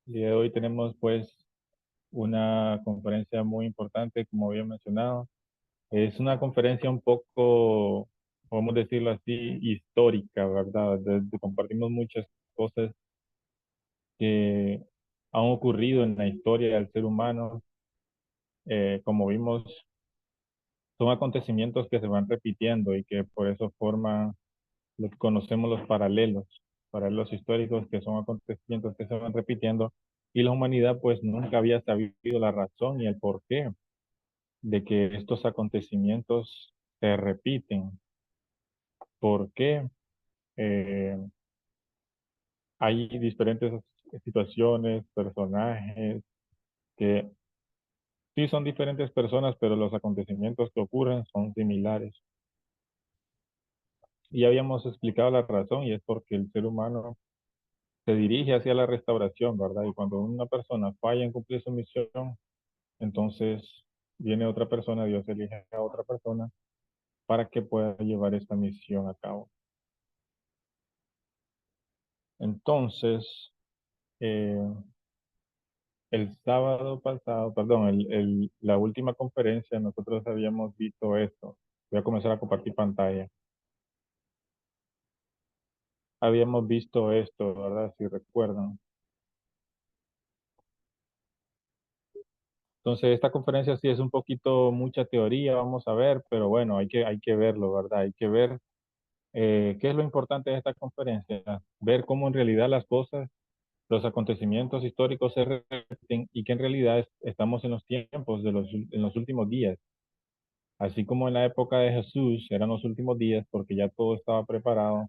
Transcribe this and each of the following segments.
El día de hoy tenemos pues una conferencia muy importante, como había mencionado. Es una conferencia un poco, podemos decirlo así, histórica, ¿verdad? Compartimos muchas cosas que han ocurrido en la historia del ser humano. Como vimos, son acontecimientos que se van repitiendo y que por eso forman lo que conocemos los paralelos históricos, que son acontecimientos que se van repitiendo. Y la humanidad pues nunca había sabido la razón y el porqué de que estos acontecimientos se repiten, porque hay diferentes situaciones, personajes, que sí son diferentes personas, pero los acontecimientos que ocurren son similares. Y ya habíamos explicado la razón, y es porque el ser humano se dirige hacia la restauración, ¿verdad? Y cuando una persona falla en cumplir su misión, entonces viene otra persona, Dios elige a otra persona para que pueda llevar esta misión a cabo. Entonces, eh, el sábado pasado, perdón, la última conferencia, nosotros habíamos visto esto. Voy a comenzar a compartir pantalla. Habíamos visto esto, ¿verdad? Si recuerdan. Entonces, esta conferencia sí es un poquito mucha teoría, vamos a ver, pero bueno, hay que verlo, ¿verdad? Hay que ver qué es lo importante de esta conferencia. Ver cómo en realidad las cosas, los acontecimientos históricos se repiten y que en realidad estamos en los tiempos en los últimos días. Así como en la época de Jesús eran los últimos días porque ya todo estaba preparado,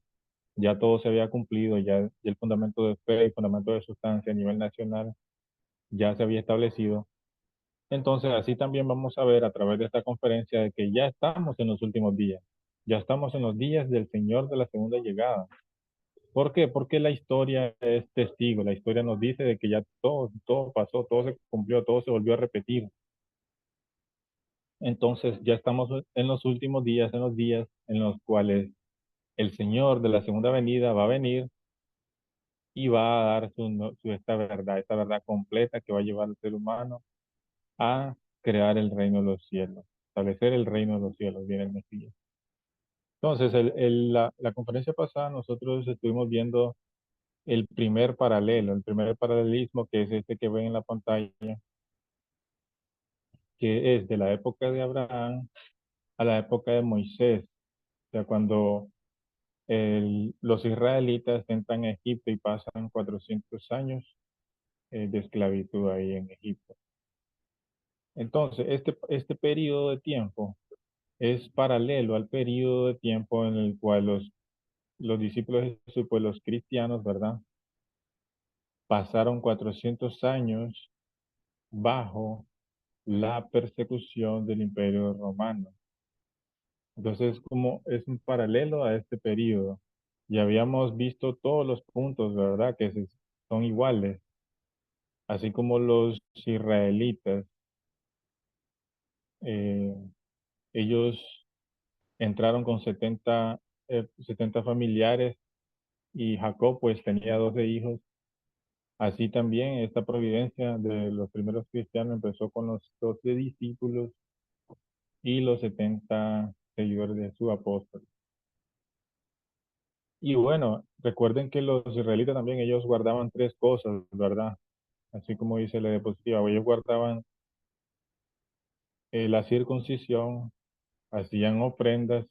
ya todo se había cumplido, ya el fundamento de fe, el fundamento de sustancia a nivel nacional ya se había establecido. Entonces, así también vamos a ver a través de esta conferencia de que ya estamos en los últimos días, ya estamos en los días del Señor de la segunda llegada. ¿Por qué? Porque la historia es testigo, la historia nos dice de que ya todo pasó, todo se cumplió, todo se volvió a repetir. Entonces ya estamos en los últimos días, en los días en los cuales el Señor de la segunda venida va a venir y va a dar esta verdad completa que va a llevar al ser humano a crear el reino de los cielos, establecer el reino de los cielos, viene el Mesías. Entonces, la conferencia pasada nosotros estuvimos viendo el primer paralelismo, que es este que ven en la pantalla, que es de la época de Abraham a la época de Moisés. O sea, cuando los israelitas entran a Egipto y pasan 400 años de esclavitud ahí en Egipto. Entonces, este periodo de tiempo es paralelo al periodo de tiempo en el cual los discípulos de Jesús, pues los cristianos, ¿verdad? Pasaron 400 años bajo la persecución del Imperio Romano. Entonces, como es un paralelo a este periodo. Ya habíamos visto todos los puntos, ¿verdad? Son iguales, así como los israelitas, eh, ellos entraron con 70 familiares y Jacob pues tenía 12 hijos. Así también esta providencia de los primeros cristianos empezó con los 12 discípulos y los 70 seguidores de su apóstol. Y bueno, recuerden que los israelitas también, ellos guardaban tres cosas, ¿verdad? Así como dice la diapositiva, ellos guardaban la circuncisión, hacían ofrendas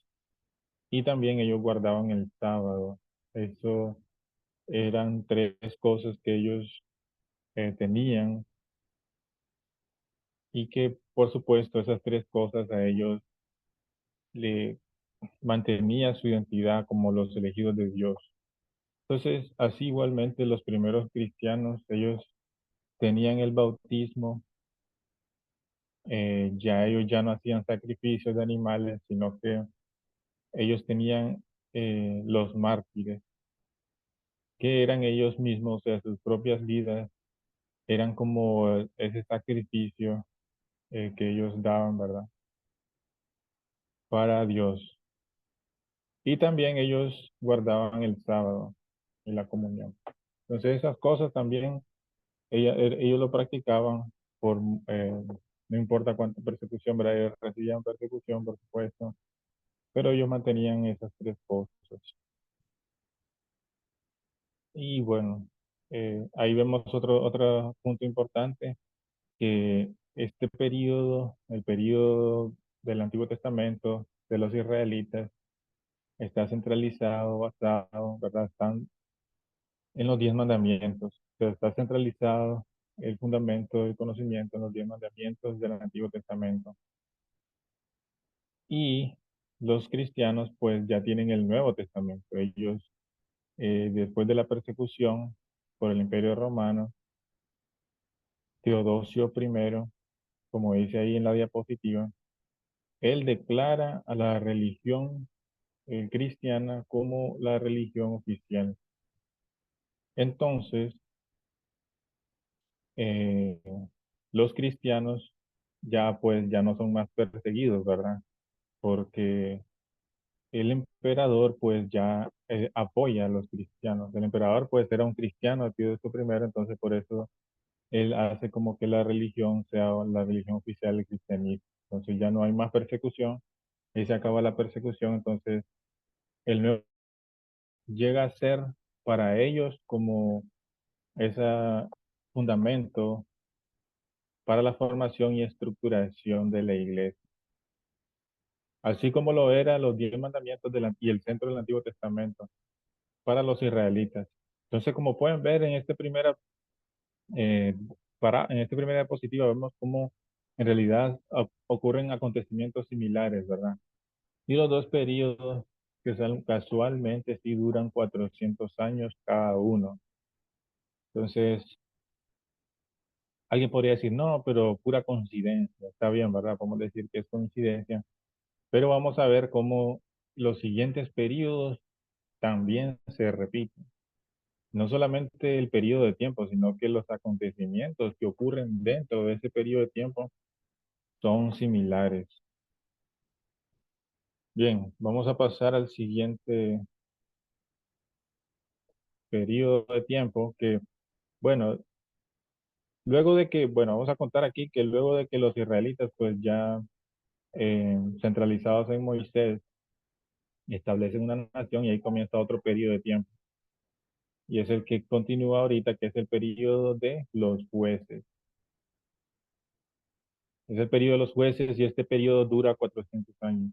y también ellos guardaban el sábado. Eso eran tres cosas que ellos tenían y que, por supuesto, esas tres cosas a ellos le mantenían su identidad como los elegidos de Dios. Entonces, así igualmente los primeros cristianos, ellos tenían el bautismo, ya ellos ya no hacían sacrificios de animales, sino que ellos tenían los mártires, que eran ellos mismos, o sea, sus propias vidas, eran como ese sacrificio que ellos daban, ¿verdad? Para Dios. Y también ellos guardaban el sábado y la comunión. Entonces esas cosas también Ellos lo practicaban por, no importa cuánta persecución, ¿verdad? Ellos recibían persecución, por supuesto, pero ellos mantenían esas tres cosas. Y bueno, ahí vemos otro punto importante, que este periodo, el periodo del Antiguo Testamento de los israelitas, está centralizado, basado, ¿verdad? Están en los 10 mandamientos. O sea, está centralizado el fundamento del conocimiento en los 10 mandamientos del Antiguo Testamento. Y los cristianos pues ya tienen el Nuevo Testamento. Ellos, después de la persecución por el Imperio Romano, Teodosio I, como dice ahí en la diapositiva, él declara a la religión cristiana como la religión oficial. Entonces, eh, los cristianos ya pues ya no son más perseguidos, ¿verdad? Porque el emperador pues ya apoya a los cristianos. El emperador pues era un cristiano, Pío primero, entonces por eso él hace como que la religión sea la religión oficial del cristianismo. Entonces ya no hay más persecución, y se acaba la persecución, entonces el nuevo llega a ser para ellos como ese fundamento para la formación y estructuración de la iglesia, así como lo eran los 10 mandamientos y el centro del Antiguo Testamento para los israelitas. Entonces, como pueden ver en eh, en esta primera diapositiva, vemos cómo en realidad ocurren acontecimientos similares, ¿verdad? Y los dos periodos que casualmente sí duran 400 años cada uno. Entonces, alguien podría decir, no, pero pura coincidencia. Está bien, ¿verdad? Podemos decir que es coincidencia, pero vamos a ver cómo los siguientes periodos también se repiten. No solamente el periodo de tiempo, sino que los acontecimientos que ocurren dentro de ese periodo de tiempo son similares. Bien, vamos a pasar al siguiente periodo de tiempo que, bueno, luego de que, bueno, vamos a contar aquí que luego de que los israelitas pues ya centralizados en Moisés establecen una nación y ahí comienza otro periodo de tiempo. Y es el que continúa ahorita, que es el periodo de los jueces. Es el periodo de los jueces y este periodo dura 400 años,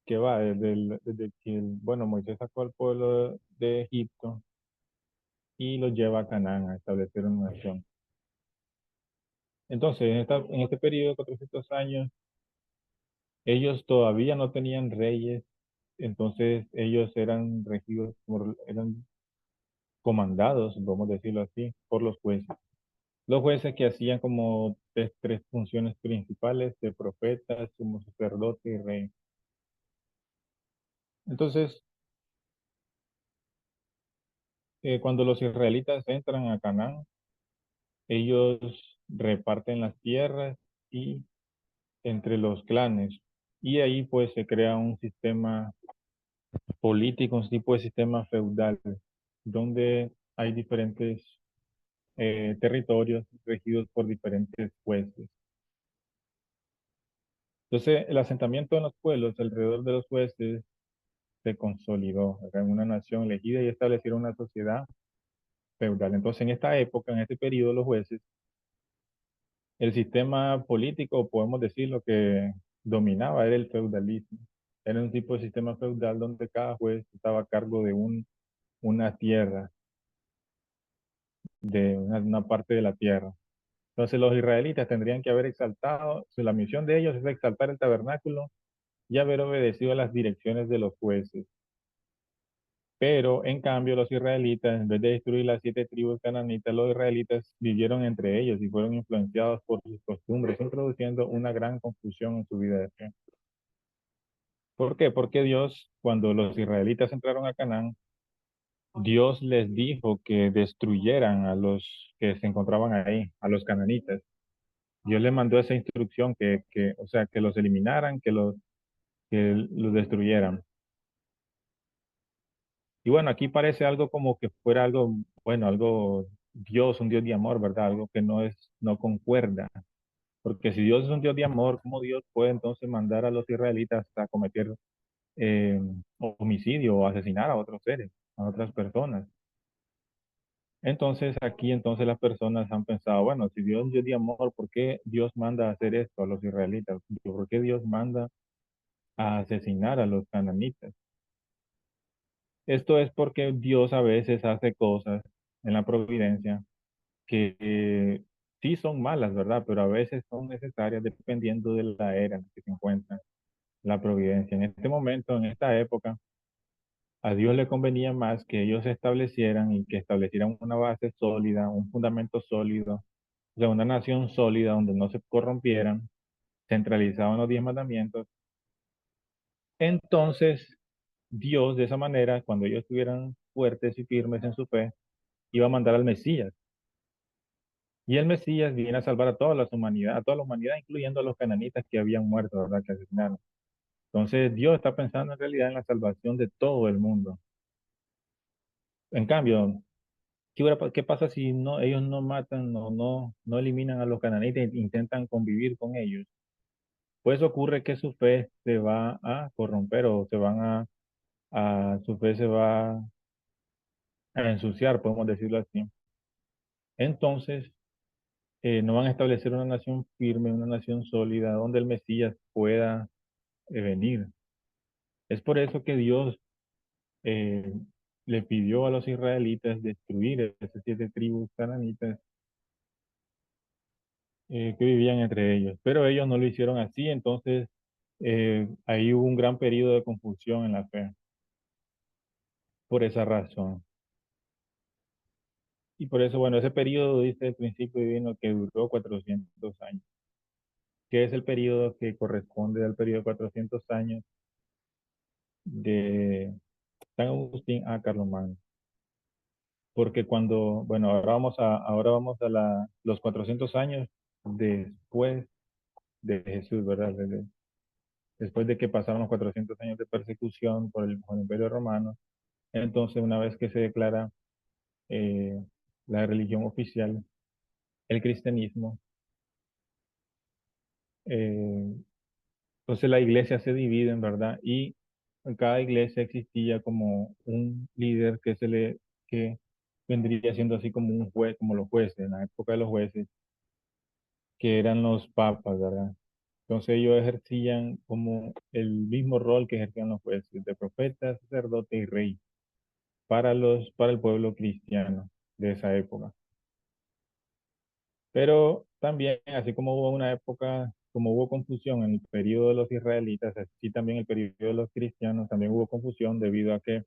que va desde que, bueno, Moisés sacó al pueblo de Egipto y los lleva a Canaán a establecer una nación. Entonces, en este periodo de 400 años, ellos todavía no tenían reyes, entonces ellos eran regidos, eran comandados, vamos a decirlo así, por los jueces. Los jueces que hacían como tres funciones principales de profeta, sumo sacerdote y rey. Entonces, cuando los israelitas entran a Canaán, ellos reparten las tierras y entre los clanes. Y ahí pues se crea un sistema político, un tipo de sistema feudal, donde hay diferentes territorios regidos por diferentes jueces. Entonces, el asentamiento en los pueblos alrededor de los jueces se consolidó, ¿verdad? En una nación elegida y establecieron una sociedad feudal. Entonces, en esta época, en este periodo, los jueces, el sistema político, podemos decir, lo que dominaba era el feudalismo. Era un tipo de sistema feudal donde cada juez estaba a cargo de una tierra, de una parte de la tierra. Entonces, los israelitas tendrían que haber exaltado, la misión de ellos es exaltar el tabernáculo y haber obedecido a las direcciones de los jueces. Pero en cambio los israelitas, en vez de destruir las 7 tribus cananitas, los israelitas vivieron entre ellos y fueron influenciados por sus costumbres, introduciendo una gran confusión en su vida de fe. ¿Por qué? Porque Dios, cuando los israelitas entraron a Canaán, Dios les dijo que destruyeran a los que se encontraban ahí, a los cananitas. Dios les mandó esa instrucción o sea, que los eliminaran, que los destruyeran. Y bueno, aquí parece algo como que fuera algo, bueno, algo Dios, un Dios de amor, ¿verdad? Algo que no concuerda. Porque si Dios es un Dios de amor, ¿cómo Dios puede entonces mandar a los israelitas a cometer eh, homicidio o asesinar a otros seres, a otras personas? Entonces aquí entonces las personas han pensado, bueno, si Dios es un Dios de amor, ¿por qué Dios manda a hacer esto a los israelitas? ¿Por qué Dios manda a asesinar a los cananitas? Esto es porque Dios a veces hace cosas en la providencia que sí son malas, ¿verdad? Pero a veces son necesarias dependiendo de la era en la que se encuentra la providencia. En este momento, en esta época, a Dios le convenía más que ellos se establecieran y que establecieran una base sólida, un fundamento sólido, o sea, una nación sólida donde no se corrompieran, centralizaban los 10 mandamientos. Entonces, Dios, de esa manera, cuando ellos estuvieran fuertes y firmes en su fe, iba a mandar al Mesías. Y el Mesías viene a salvar a toda la humanidad, incluyendo a los cananitas que habían muerto, ¿verdad? Que asesinaron. Entonces, Dios está pensando en realidad en la salvación de todo el mundo. En cambio, ¿qué pasa si ellos no matan o no eliminan a los cananitas e intentan convivir con ellos? Pues ocurre que su fe se va a corromper o su fe se va a ensuciar, podemos decirlo así. Entonces, no van a establecer una nación firme, una nación sólida, donde el Mesías pueda venir. Es por eso que Dios eh, le pidió a los israelitas destruir esas 7 tribus cananitas que vivían entre ellos. Pero ellos no lo hicieron así, entonces ahí hubo un gran periodo de confusión en la fe, por esa razón. Y por eso, bueno, ese periodo dice el principio divino que duró 400 años, que es el periodo que corresponde al periodo de 400 años de San Agustín a Carlomagno. Porque bueno, ahora vamos a los 400 años después de Jesús, ¿verdad? Después de que pasaron los 400 años de persecución por el Imperio Romano, entonces una vez que se declara eh, la religión oficial, el cristianismo, eh, entonces la iglesia se divide, en verdad, y en cada iglesia existía como un líder que vendría siendo así como un juez, como los jueces, en la época de los jueces, que eran los papas, ¿verdad? Entonces ellos ejercían como el mismo rol que ejercían los jueces, de profeta, sacerdote y rey, para el pueblo cristiano de esa época. Pero también, así como hubo una época, como hubo confusión en el periodo de los israelitas, así también el periodo de los cristianos, también hubo confusión debido a que,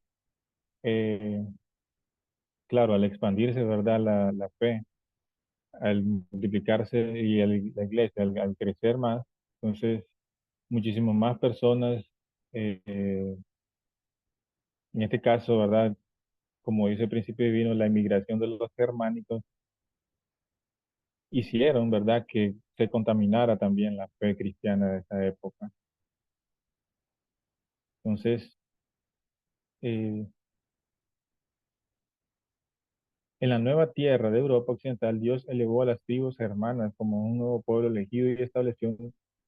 eh, claro, al expandirse, ¿verdad? La fe, al multiplicarse y la iglesia, al crecer más, entonces muchísimas más personas, en este caso, ¿verdad? Como dice el principio divino, la inmigración de los germánicos hicieron, ¿verdad?, que se contaminara también la fe cristiana de esa época. Entonces, eh, en la nueva tierra de Europa Occidental, Dios elevó a las tribus hermanas como un nuevo pueblo elegido y estableció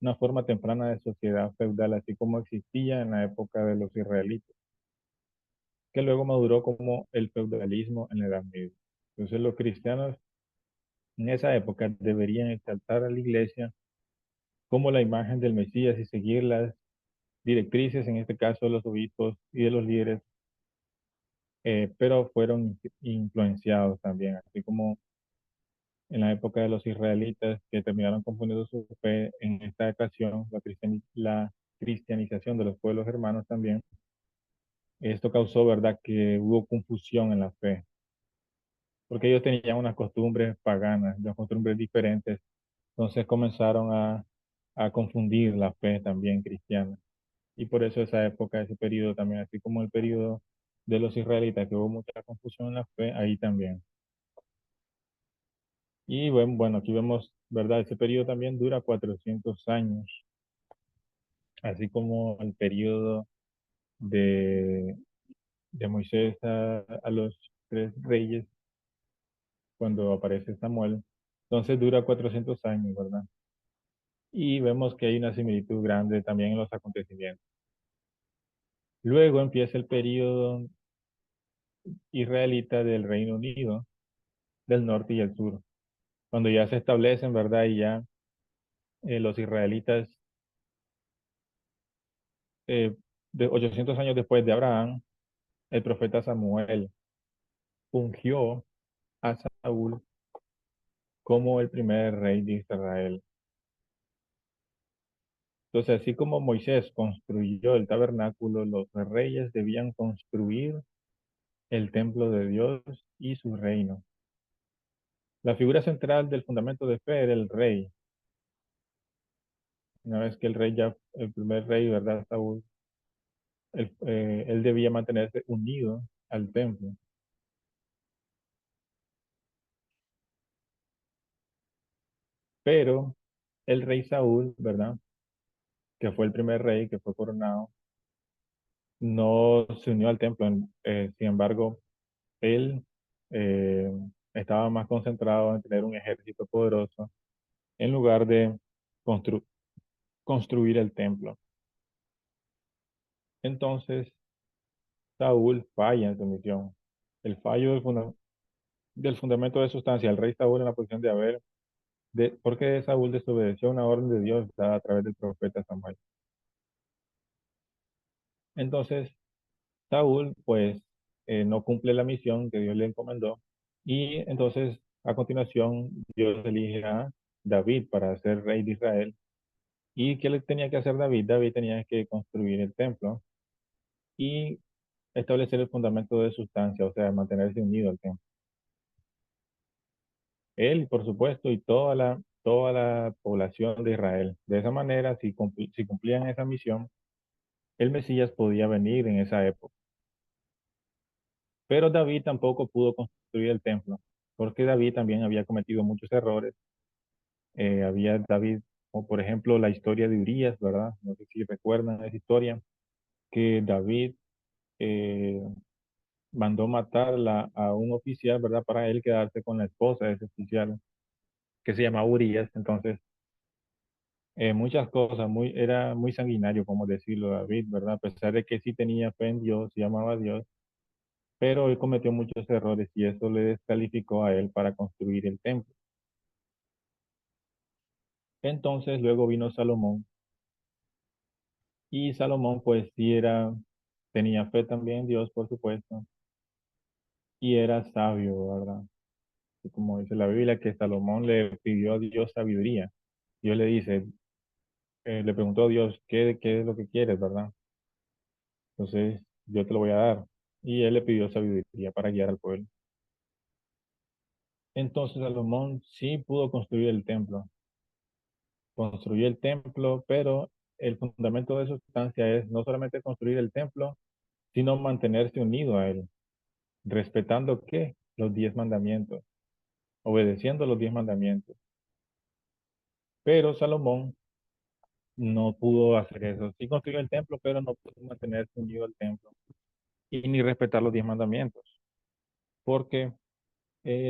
una forma temprana de sociedad feudal, así como existía en la época de los israelitas, que luego maduró como el feudalismo en la Edad Media. Entonces, los cristianos en esa época deberían exaltar a la iglesia como la imagen del Mesías y seguir las directrices, en este caso de los obispos y de los líderes, pero fueron influenciados también, así como en la época de los israelitas que terminaron confundiendo su fe en esta ocasión, la cristianización de los pueblos hermanos también. Esto causó, ¿verdad?, que hubo confusión en la fe, porque ellos tenían unas costumbres paganas, unas costumbres diferentes, entonces comenzaron a confundir la fe también cristiana. Y por eso esa época, ese periodo también, así como el periodo de los israelitas, que hubo mucha confusión en la fe, ahí también. Y bueno, aquí vemos, ¿verdad? Ese periodo también dura 400 años, así como el periodo de, de Moisés a los 3 reyes, cuando aparece Samuel. Entonces dura 400 años, ¿verdad? Y vemos que hay una similitud grande también en los acontecimientos. Luego empieza el periodo israelita del Reino Unido, del norte y el sur, cuando ya se establecen, ¿verdad? Y ya los israelitas, eh, de 800 años después de Abraham, el profeta Samuel ungió a Saúl como el primer rey de Israel. Entonces, así como Moisés construyó el tabernáculo, los reyes debían construir el templo de Dios y su reino. La figura central del fundamento de fe era el rey. Una vez que el rey ya, el primer rey, ¿verdad? Saúl, él debía mantenerse unido al templo. Pero el rey Saúl, ¿verdad? Que fue el primer rey que fue coronado, no se unió al templo. Sin embargo, él eh, estaba más concentrado en tener un ejército poderoso en lugar de constru- construir el templo. Entonces, Saúl falla en su misión. El fallo del fundamento de sustancia, el rey Saúl en la posición de haber, porque Saúl desobedeció una orden de Dios dada a través del profeta Samuel. Entonces, Saúl, pues, no cumple la misión que Dios le encomendó y entonces, a continuación, Dios elige a David para ser rey de Israel. ¿Y qué le tenía que hacer David? David tenía que construir el templo y establecer el fundamento de sustancia, o sea, mantenerse unido al templo. Él, por supuesto, y toda la población de Israel. De esa manera, si cumplían esa misión, el Mesías podía venir en esa época. Pero David tampoco pudo construir el templo, porque David también había cometido muchos errores. Había David, o por ejemplo, la historia de Urías, ¿verdad? No sé si recuerdan esa historia, que David eh, mandó matar a un oficial, ¿verdad? Para él quedarse con la esposa de ese oficial, que se llama Urías. Entonces, muchas cosas, era muy sanguinario, como decirlo, David, ¿verdad? A pesar de que sí tenía fe en Dios y amaba a Dios, pero él cometió muchos errores y eso le descalificó a él para construir el templo. Entonces, luego vino Salomón y Salomón, pues sí tenía fe también en Dios, por supuesto, y era sabio, ¿verdad? Y como dice la Biblia, que Salomón le pidió a Dios sabiduría. Dios le dice, le preguntó a Dios, ¿qué es lo que quieres, verdad? Entonces, yo te lo voy a dar. Y él le pidió sabiduría para guiar al pueblo. Entonces, Salomón sí pudo construir el templo. Construyó el templo, pero el fundamento de su sustancia es no solamente construir el templo, sino mantenerse unido a él, respetando qué? Los 10 mandamientos, obedeciendo los 10 mandamientos. Pero Salomón no pudo hacer eso. Sí construyó el templo, pero no pudo mantenerse unido al templo y ni respetar los 10 mandamientos, porque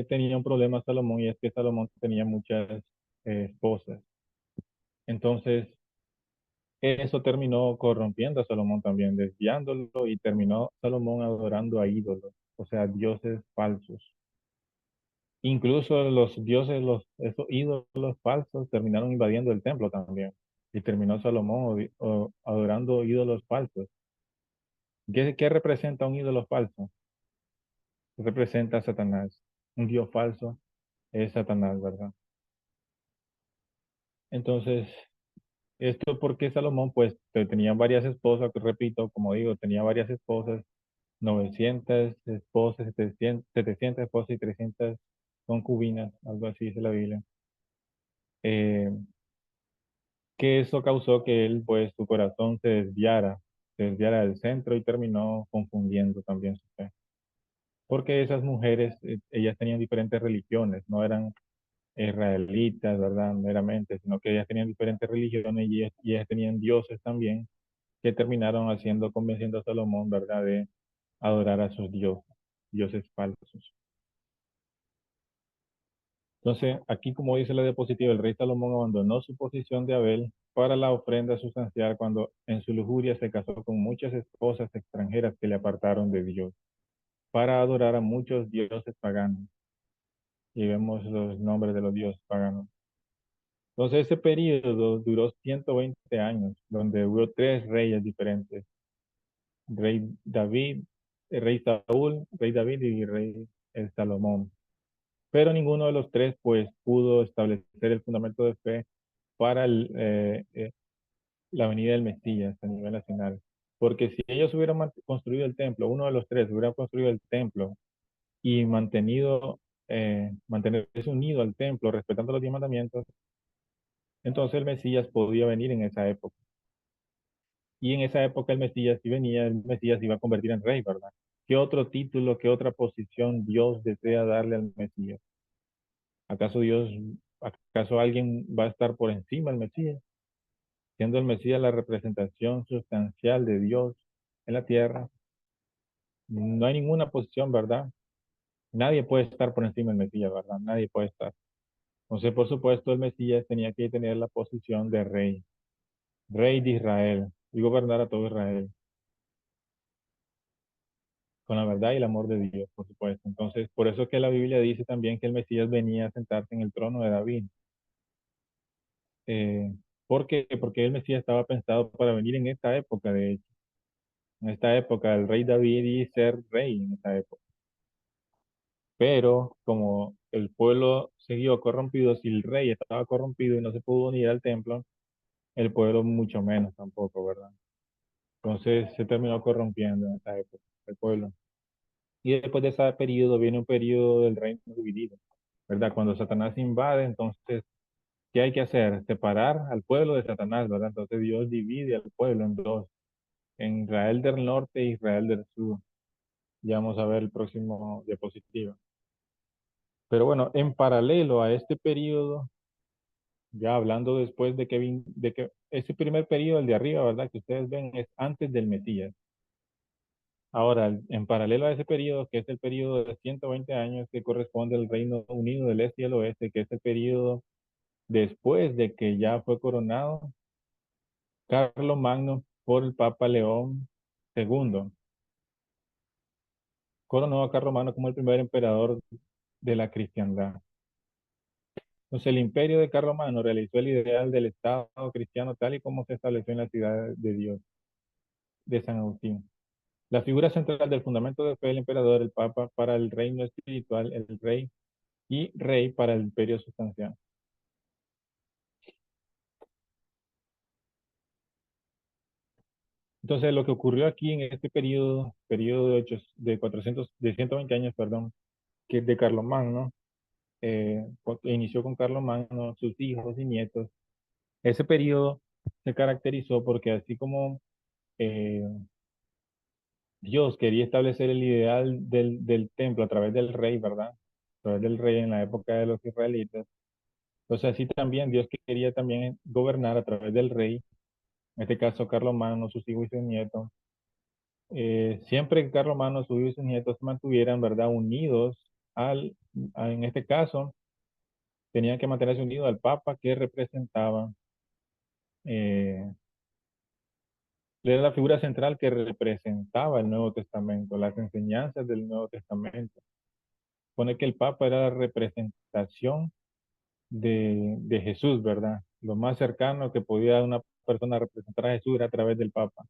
tenía un problema Salomón y es que Salomón tenía muchas esposas. Entonces, eso terminó corrompiendo a Salomón también, desviándolo y terminó Salomón adorando a ídolos, o sea, dioses falsos. Incluso los dioses, esos ídolos falsos terminaron invadiendo el templo también. Y terminó Salomón adorando ídolos falsos. ¿Qué representa un ídolo falso? Representa a Satanás. Un dios falso es Satanás, ¿verdad? Entonces, esto porque Salomón, pues, tenía varias esposas, que repito, como digo, tenía varias esposas, 900 esposas, 700 esposas y 300 concubinas, algo así dice la Biblia. Eh, que eso causó que él, pues, su corazón se desviara del centro y terminó confundiendo también su fe. Porque esas mujeres, ellas tenían diferentes religiones, no eran israelitas, ¿verdad? Meramente, sino que ellas tenían diferentes religiones y ellas tenían dioses también que terminaron convenciendo a Salomón, ¿verdad? De adorar a sus dioses falsos. Entonces, aquí como dice la diapositiva, el rey Salomón abandonó su posición de Abel para la ofrenda sustancial cuando en su lujuria se casó con muchas esposas extranjeras que le apartaron de Dios, para adorar a muchos dioses paganos. Y vemos los nombres de los dioses paganos. Entonces, ese periodo duró 120 años, donde hubo tres reyes diferentes: rey David, rey Saúl, rey David y rey Salomón. Pero ninguno de los tres, pues, pudo establecer el fundamento de fe para la venida del Mesías a nivel nacional. Porque si ellos hubieran construido el templo, uno de los tres hubiera construido el templo y mantenerse unido al templo, respetando los 10 mandamientos, entonces el Mesías podía venir en esa época. Y en esa época el Mesías, si venía, el Mesías se iba a convertir en rey, ¿verdad? ¿Qué otro título, qué otra posición Dios desea darle al Mesías? ¿Acaso Dios, acaso alguien va a estar por encima del Mesías? Siendo el Mesías la representación sustancial de Dios en la tierra, no hay ninguna posición, ¿verdad? Nadie puede estar por encima del Mesías, ¿verdad? Nadie puede estar. Entonces, por supuesto, el Mesías tenía que tener la posición de rey, rey de Israel, y gobernar a todo Israel, con la verdad y el amor de Dios, por supuesto. Entonces, por eso es que la Biblia dice también que el Mesías venía a sentarse en el trono de David. Eh, ¿Por qué? Porque el Mesías estaba pensado para venir en esta época, de hecho, en esta época, el rey David y ser rey en esta época. Pero como el pueblo siguió corrompido, si el rey estaba corrompido y no se pudo unir al templo, el pueblo mucho menos tampoco, ¿verdad? Entonces se terminó corrompiendo en esa época el pueblo. Y después de ese periodo viene un periodo del reino dividido, ¿verdad? Cuando Satanás invade, entonces, ¿qué hay que hacer? Separar al pueblo de Satanás, ¿verdad? Entonces Dios divide al pueblo en dos, en Israel del norte e Israel del sur. Ya vamos a ver el próximo diapositiva. Pero bueno, en paralelo a este periodo, ya hablando después de de que ese primer periodo, el de arriba, ¿verdad? Que ustedes ven es antes del Mesías. Ahora, en paralelo a ese periodo, que es el periodo de 120 años que corresponde al Reino Unido del Este y el Oeste, que es el periodo después de que ya fue coronado Carlos Magno por el Papa León II. Coronó a Carlos Magno como el primer emperador de la cristiandad. Entonces, el imperio de Carlomagno realizó el ideal del Estado cristiano tal y como se estableció en la ciudad de Dios, de San Agustín. La figura central del fundamento de fe del emperador, el Papa, para el reino espiritual, el rey, y rey para el imperio sustancial. Entonces, lo que ocurrió aquí en este periodo de 400, de 120 años, perdón, que es de Carlomagno, inició con Carlomagno, sus hijos y nietos. Ese periodo se caracterizó porque así como eh, Dios quería establecer el ideal del templo a través del rey, ¿verdad? A través del rey en la época de los israelitas. Entonces así también Dios quería también gobernar a través del rey, en este caso Carlomagno, sus hijos y sus nietos. Siempre que Carlomagno, sus hijos y sus nietos se mantuvieran, ¿verdad? Unidos en este caso, tenían que mantenerse unidos al Papa que representaba, eh, era la figura central que representaba el Nuevo Testamento, las enseñanzas del Nuevo Testamento. Pone que el Papa era la representación de Jesús, ¿verdad? Lo más cercano que podía una persona representar a Jesús era a través del Papa,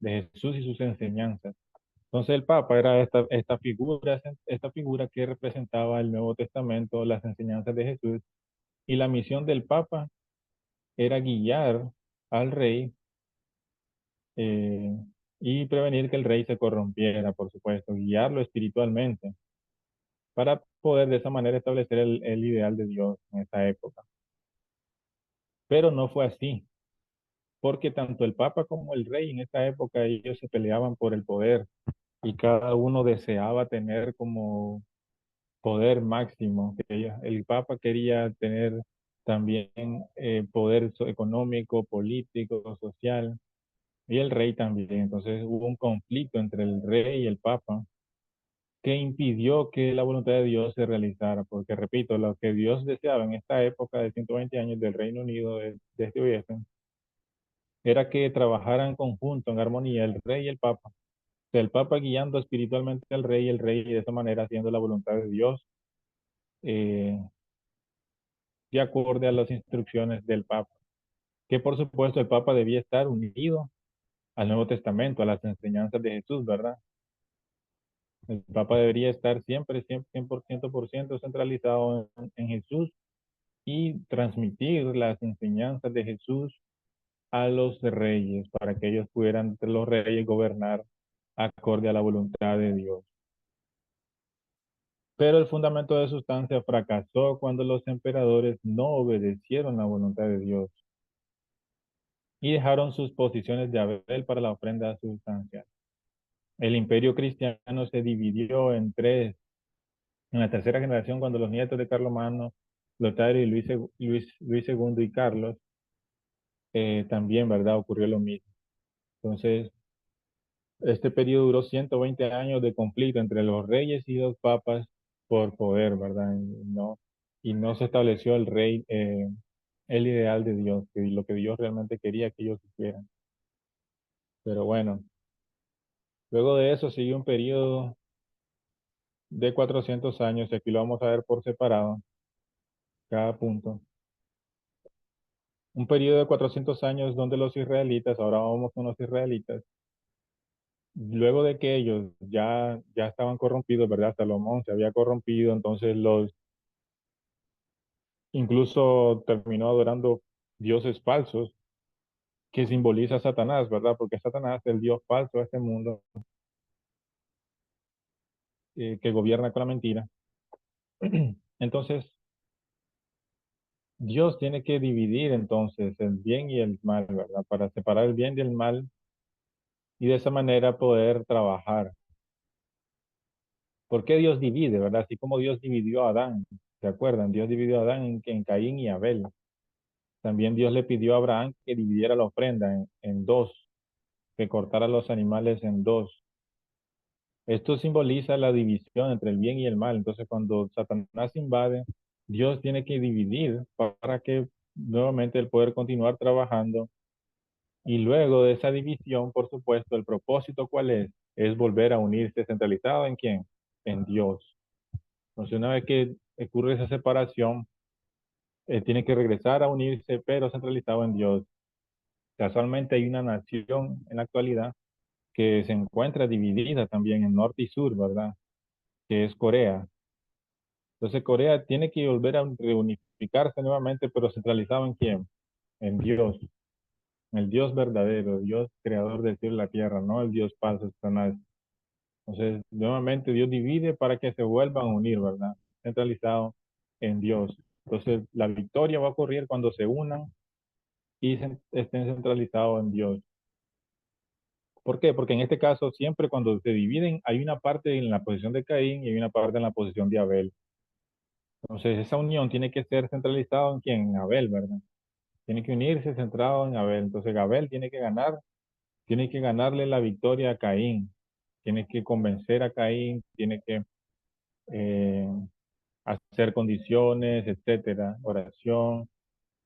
de Jesús y sus enseñanzas. Entonces el Papa era esta figura que representaba el Nuevo Testamento, las enseñanzas de Jesús, y la misión del Papa era guiar al rey eh, y prevenir que el rey se corrompiera, por supuesto, guiarlo espiritualmente para poder de esa manera establecer el ideal de Dios en esa época. Pero no fue así, porque tanto el Papa como el rey en esa época ellos se peleaban por el poder y cada uno deseaba tener como poder máximo. El Papa quería tener también poder económico, político, social, y el rey también. Entonces hubo un conflicto entre el rey y el Papa que impidió que la voluntad de Dios se realizara, porque repito, lo que Dios deseaba en esta época de 120 años del Reino Unido de este oeste, era que trabajaran en conjunto, en armonía, el rey y el papa. O sea, el papa guiando espiritualmente al rey y el rey de esa manera haciendo la voluntad de Dios eh, de acuerdo a las instrucciones del papa. Que por supuesto el papa debía estar unido al Nuevo Testamento, a las enseñanzas de Jesús, ¿verdad? El papa debería estar siempre, siempre, 100% centralizado en Jesús y transmitir las enseñanzas de Jesús a los reyes para que ellos pudieran entre los reyes gobernar acorde a la voluntad de Dios. Pero el fundamento de sustancia fracasó cuando los emperadores no obedecieron la voluntad de Dios y dejaron sus posiciones de Abel para la ofrenda sustancial. El imperio cristiano se dividió en tres. En la tercera generación, cuando los nietos de Carlomagno, Lotario y Luis II y Carlos, también, ¿verdad? Ocurrió lo mismo. Entonces, este periodo duró 120 años de conflicto entre los reyes y los papas por poder, ¿verdad? Y no se estableció el ideal de Dios, que lo que Dios realmente quería que ellos hicieran. Pero bueno, luego de eso siguió un periodo de 400 años, y aquí lo vamos a ver por separado, cada punto. Un periodo de 400 años donde los israelitas, ahora vamos con los israelitas, luego de que ellos ya estaban corrompidos, ¿verdad? Salomón se había corrompido, entonces incluso terminó adorando dioses falsos que simboliza a Satanás, ¿verdad? Porque Satanás es el dios falso de este mundo que gobierna con la mentira. Entonces, Dios tiene que dividir entonces el bien y el mal, ¿verdad? Para separar el bien del mal y de esa manera poder trabajar. ¿Por qué Dios divide, verdad? Así como Dios dividió a Adán, ¿se acuerdan? Dios dividió a Adán en Caín y Abel. También Dios le pidió a Abraham que dividiera la ofrenda en dos, que cortara los animales en dos. Esto simboliza la división entre el bien y el mal. Entonces, cuando Satanás invade, Dios tiene que dividir para que nuevamente él pueda continuar trabajando. Y luego de esa división, por supuesto, el propósito, ¿cuál es? Es volver a unirse centralizado en quién? En Dios. Entonces, una vez que ocurre esa separación, tiene que regresar a unirse, pero centralizado en Dios. Casualmente hay una nación en la actualidad que se encuentra dividida también en norte y sur, ¿verdad? Que es Corea. Entonces Corea tiene que volver a reunificarse nuevamente, pero centralizado en quién? En Dios, en el Dios verdadero, Dios creador del cielo y la tierra, no el Dios falso, Satanás. Entonces, nuevamente Dios divide para que se vuelvan a unir, ¿verdad? Centralizado en Dios. Entonces, la victoria va a ocurrir cuando se unan y estén centralizados en Dios. ¿Por qué? Porque en este caso, siempre cuando se dividen, hay una parte en la posición de Caín y hay una parte en la posición de Abel. Entonces, esa unión tiene que ser centralizada en quién? En Abel, ¿verdad? Tiene que unirse centrado en Abel. Entonces, Abel tiene que ganar, tiene que ganarle la victoria a Caín. Tiene que convencer a Caín, tiene que eh, hacer condiciones, etcétera, oración,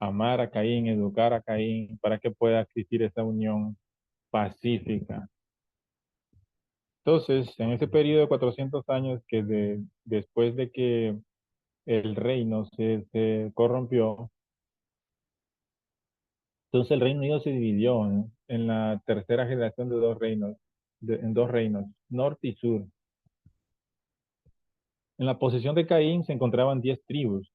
amar a Caín, educar a Caín, para que pueda existir esa unión pacífica. Entonces, en ese periodo de 400 años después de que el reino se corrompió, entonces el Reino Unido se dividió en la tercera generación de dos reinos, en dos reinos, norte y sur. En la posición de Caín se encontraban 10 tribus.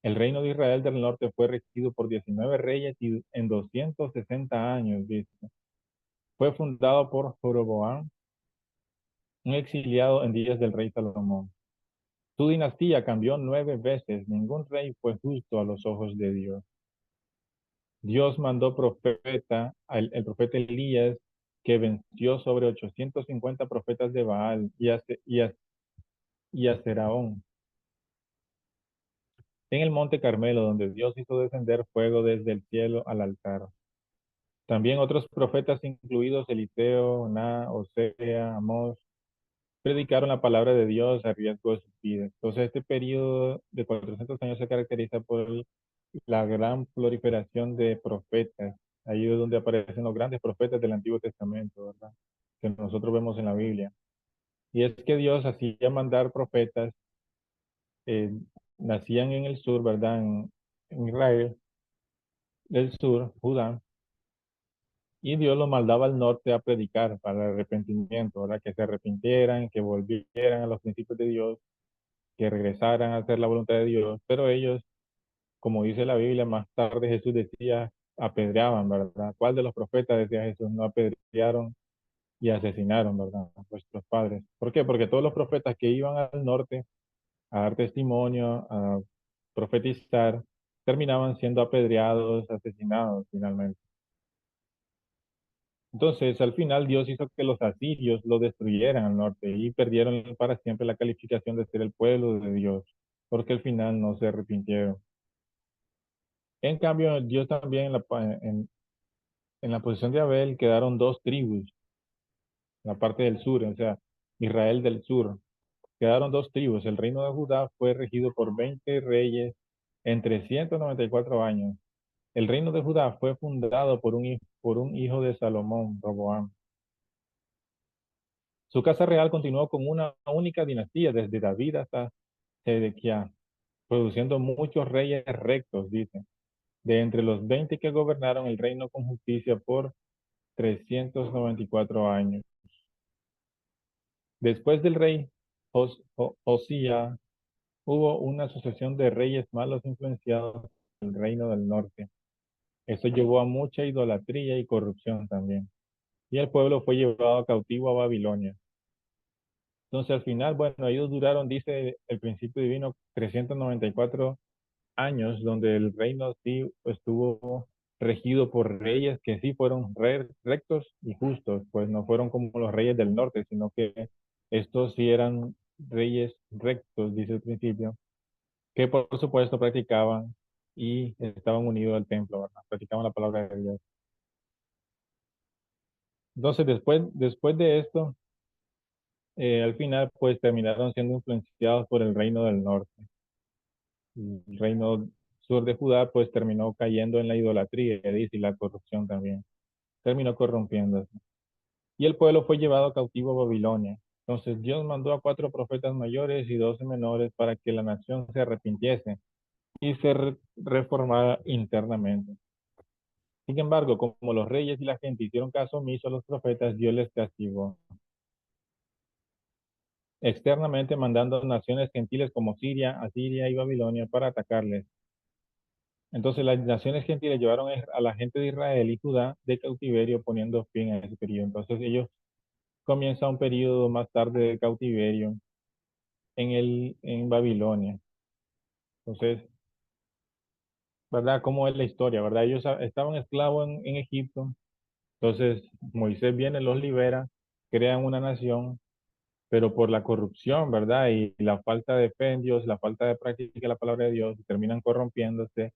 El reino de Israel del norte fue regido por 19 reyes y en 260 años, dice. Fue fundado por Jeroboam, un exiliado en días del rey Salomón. Su dinastía cambió 9 veces. Ningún rey fue justo a los ojos de Dios. Dios mandó el profeta Elías, que venció sobre 850 profetas de Baal y a Seraón en el monte Carmelo, donde Dios hizo descender fuego desde el cielo al altar. También otros profetas, incluidos Eliseo, Osea, Amós, predicaron la palabra de Dios a riesgo de sus vidas. Entonces, este periodo de 400 años se caracteriza por la gran proliferación de profetas. Ahí es donde aparecen los grandes profetas del Antiguo Testamento, ¿verdad? Que nosotros vemos en la Biblia. Y es que Dios hacía mandar profetas, eh, nacían en el sur, ¿verdad? En Israel del sur, Judá, y Dios los mandaba al norte a predicar para el arrepentimiento, ¿verdad? Que se arrepintieran, que volvieran a los principios de Dios, que regresaran a hacer la voluntad de Dios, pero ellos, como dice la Biblia, más tarde Jesús decía, apedreaban, ¿verdad? ¿Cuál de los profetas, decía Jesús, no apedrearon y asesinaron, ¿verdad? A vuestros padres? ¿Por qué? Porque todos los profetas que iban al norte a dar testimonio, a profetizar, terminaban siendo apedreados, asesinados finalmente. Entonces, al final, Dios hizo que los asirios lo destruyeran al norte y perdieron para siempre la calificación de ser el pueblo de Dios, porque al final no se arrepintieron. En cambio, Dios también en la posición de Abel quedaron dos tribus, la parte del sur, o sea, Israel del sur. Quedaron dos tribus. El reino de Judá fue regido por 20 reyes en 394 años. El reino de Judá fue fundado por un hijo de Salomón, Roboam. Su casa real continuó con una única dinastía desde David hasta Sedequía, produciendo muchos reyes rectos, dice, de entre los 20 que gobernaron el reino con justicia por 394 años. Después del rey Josías, hubo una sucesión de reyes malos influenciados del reino del norte. Eso llevó a mucha idolatría y corrupción también. Y el pueblo fue llevado cautivo a Babilonia. Entonces al final, bueno, ellos duraron, dice el principio divino, 394 años, donde el reino sí estuvo regido por reyes que sí fueron rectos y justos, pues no fueron como los reyes del norte, sino que estos sí eran reyes rectos, dice el principio, que por supuesto practicaban y estaban unidos al templo, ¿verdad? Practicaban la palabra de Dios. Entonces después de esto, al final pues terminaron siendo influenciados por el reino del norte. El reino sur de Judá pues terminó cayendo en la idolatría, dice, y la corrupción también. Terminó corrompiéndose. Y el pueblo fue llevado cautivo a Babilonia. Entonces Dios mandó a 4 profetas mayores y 12 menores para que la nación se arrepintiese y se reformara internamente. Sin embargo, como los reyes y la gente hicieron caso omiso a los profetas, Dios les castigó externamente, mandando naciones gentiles como Siria, Asiria y Babilonia para atacarles. Entonces las naciones gentiles llevaron a la gente de Israel y Judá de cautiverio, poniendo fin a ese periodo. Entonces ellos comienzan un periodo más tarde de cautiverio en Babilonia. Entonces, ¿verdad? ¿Cómo es la historia, verdad? Ellos estaban esclavos en Egipto. Entonces Moisés viene, los libera, crean una nación, pero por la corrupción, ¿verdad? Y la falta de fe en Dios, la falta de práctica de la palabra de Dios, terminan corrompiéndose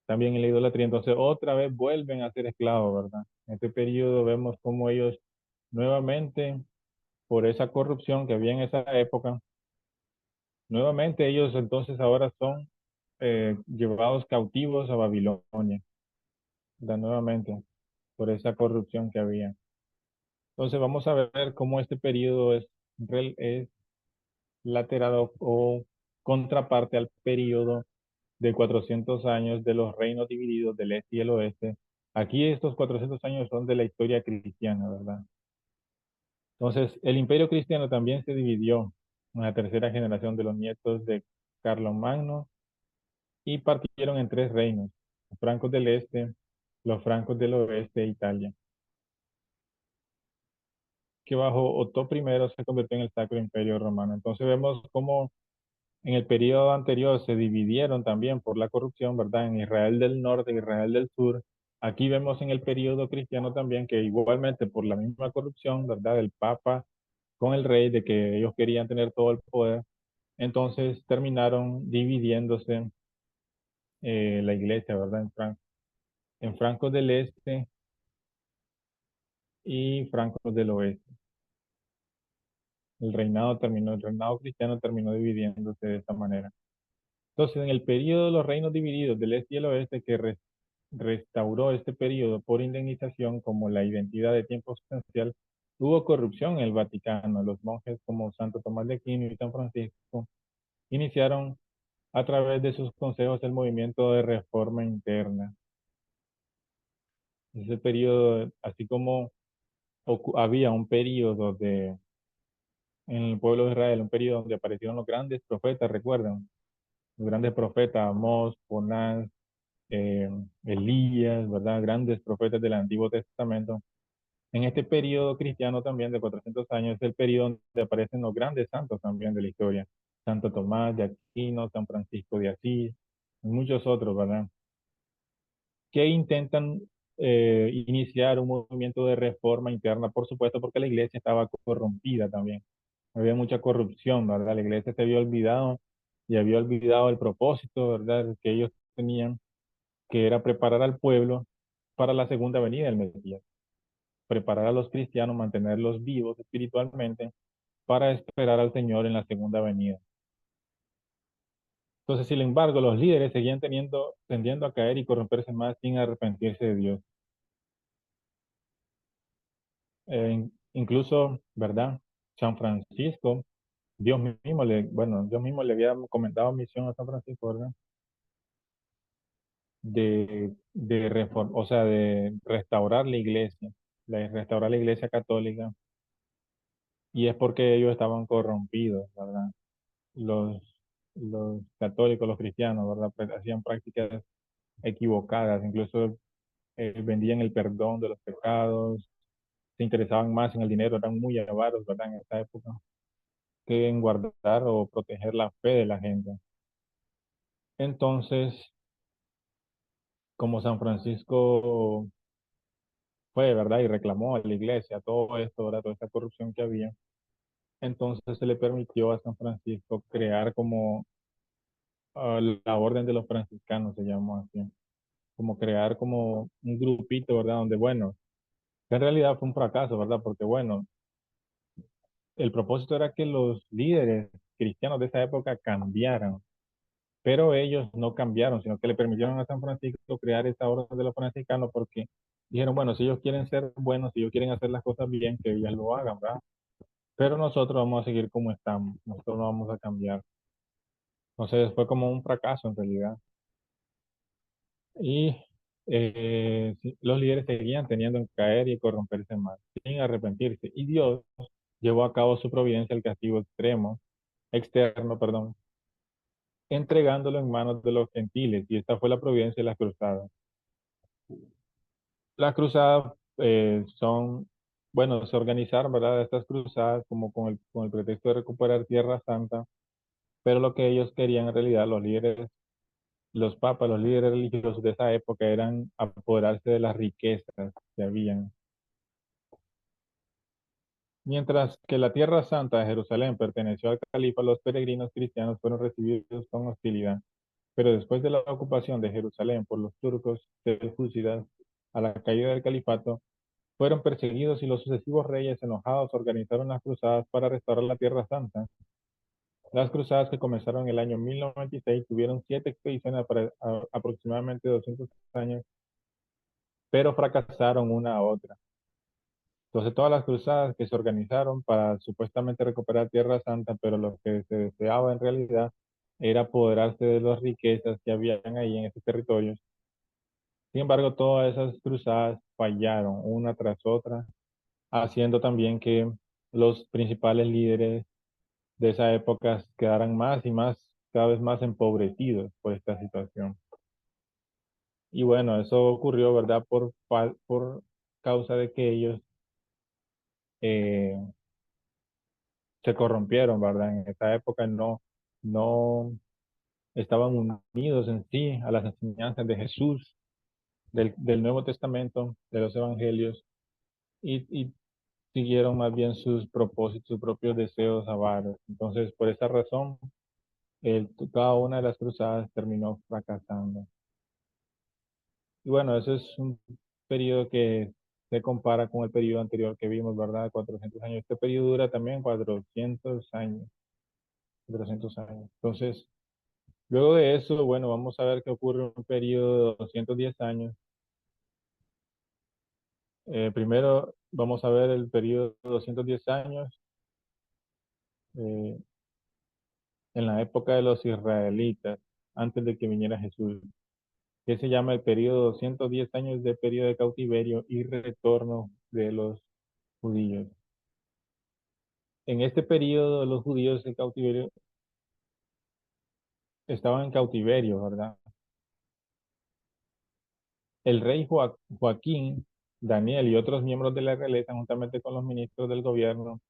también en la idolatría. Entonces, otra vez vuelven a ser esclavos, ¿verdad? En este periodo vemos cómo ellos nuevamente, por esa corrupción que había en esa época, nuevamente ellos entonces ahora son llevados cautivos a Babilonia, ¿verdad? Nuevamente, por esa corrupción que había. Entonces, vamos a ver cómo este periodo es lateral o contraparte al periodo de 400 años de los reinos divididos del este y el oeste. Aquí estos 400 años son de la historia cristiana, ¿verdad? Entonces, el imperio cristiano también se dividió en la tercera generación de los nietos de Carlomagno y partieron en 3 reinos, los francos del este, los francos del oeste e Italia, que bajo Otto I se convirtió en el Sacro Imperio Romano. Entonces vemos cómo en el periodo anterior se dividieron también por la corrupción, ¿verdad? En Israel del norte e Israel del sur. Aquí vemos en el periodo cristiano también que igualmente por la misma corrupción, ¿verdad? Del Papa con el rey, de que ellos querían tener todo el poder, entonces terminaron dividiéndose la iglesia, ¿verdad? En francos del este y francos del oeste. el reinado cristiano terminó dividiéndose de esta manera. Entonces, en el periodo de los reinos divididos del este y el oeste, que restauró este periodo por indemnización como la identidad de tiempo sustancial, hubo corrupción en el Vaticano. Los monjes como Santo Tomás de Aquino y San Francisco iniciaron a través de sus consejos el movimiento de reforma interna. Ese periodo, así como había un periodo en el pueblo de Israel, un periodo donde aparecieron los grandes profetas, recuerdan, los grandes profetas, Amós, Jonás, eh, Elías, ¿verdad? Grandes profetas del Antiguo Testamento. En este periodo cristiano también de 400 años es el periodo donde aparecen los grandes santos también de la historia. Santo Tomás de Aquino, San Francisco de Asís, y muchos otros, ¿verdad? Que intentan iniciar un movimiento de reforma interna, por supuesto, porque la iglesia estaba corrompida también. Había mucha corrupción, ¿verdad? La iglesia se había olvidado y había olvidado el propósito, ¿verdad? Que ellos tenían, que era preparar al pueblo para la segunda venida del Mesías, preparar a los cristianos, mantenerlos vivos espiritualmente para esperar al Señor en la segunda venida. Entonces, sin embargo, los líderes seguían tendiendo a caer y corromperse más sin arrepentirse de Dios. Incluso, ¿verdad? San Francisco, Dios mismo le había comentado misión a San Francisco, ¿verdad? O sea, de restaurar la iglesia, de restaurar la iglesia católica, y es porque ellos estaban corrompidos, ¿verdad? Los, los católicos, los cristianos, ¿verdad? Pues hacían prácticas equivocadas, incluso vendían el perdón de los pecados, se interesaban más en el dinero, eran muy avaros, ¿verdad? En esa época, que en guardar o proteger la fe de la gente. Entonces, como San Francisco fue, ¿verdad? Y reclamó a la iglesia todo esto, ¿verdad? Toda esta corrupción que había, entonces se le permitió a San Francisco crear como la orden de los franciscanos, se llamó así, como crear como un grupito, ¿verdad? Donde, bueno, en realidad fue un fracaso, ¿verdad? Porque, bueno, el propósito era que los líderes cristianos de esa época cambiaran, pero ellos no cambiaron, sino que le permitieron a San Francisco crear esta orden de los franciscanos porque dijeron, bueno, si ellos quieren ser buenos, si ellos quieren hacer las cosas bien, que ellos lo hagan, ¿verdad? Pero nosotros vamos a seguir como estamos, nosotros no vamos a cambiar. Entonces fue como un fracaso en realidad. Y sí, los líderes seguían teniendo que caer y corromperse más, sin arrepentirse. Y Dios llevó a cabo su providencia el castigo externo, perdón, entregándolo en manos de los gentiles. Y esta fue la providencia de las cruzadas. Las cruzadas bueno, se organizaron, ¿verdad? Estas cruzadas como con el pretexto de recuperar Tierra Santa, pero lo que ellos querían en realidad, los líderes, los papas, los líderes religiosos de esa época, eran apoderarse de las riquezas que habían. Mientras que la Tierra Santa de Jerusalén perteneció al califa, los peregrinos cristianos fueron recibidos con hostilidad. Pero después de la ocupación de Jerusalén por los turcos seljúcidas a la caída del califato, fueron perseguidos y los sucesivos reyes enojados organizaron las cruzadas para restaurar la Tierra Santa. Las cruzadas que comenzaron en el año 1096 tuvieron 7 expediciones para aproximadamente 200 años, pero fracasaron una a otra. Entonces todas las cruzadas que se organizaron para supuestamente recuperar Tierra Santa, pero lo que se deseaba en realidad era apoderarse de las riquezas que habían ahí en esos territorios. Sin embargo, todas esas cruzadas fallaron una tras otra, haciendo también que los principales líderes de esa época quedaran más y más, cada vez más empobrecidos por esta situación. Y bueno, eso ocurrió, ¿verdad? Por causa de que ellos eh, se corrompieron, ¿verdad? En esta época no estaban unidos en sí a las enseñanzas de Jesús, del Nuevo Testamento, de los Evangelios, y siguieron más bien sus propósitos, sus propios deseos avaros. Entonces, por esa razón, cada una de las cruzadas terminó fracasando. Y bueno, eso es un periodo que se compara con el periodo anterior que vimos, ¿verdad? 400 años. Este periodo dura también 400 años. 400 años. Entonces, luego de eso, bueno, vamos a ver qué ocurre en un periodo de 210 años. Primero, vamos a ver el periodo de 210 años eh, en la época de los israelitas, antes de que viniera Jesús, que se llama el periodo 210 años de periodo de cautiverio y retorno de los judíos. En este periodo, los judíos en cautiverio estaban en cautiverio, ¿verdad? El rey Joaquín, Daniel y otros miembros de la realeza, juntamente con los ministros del gobierno,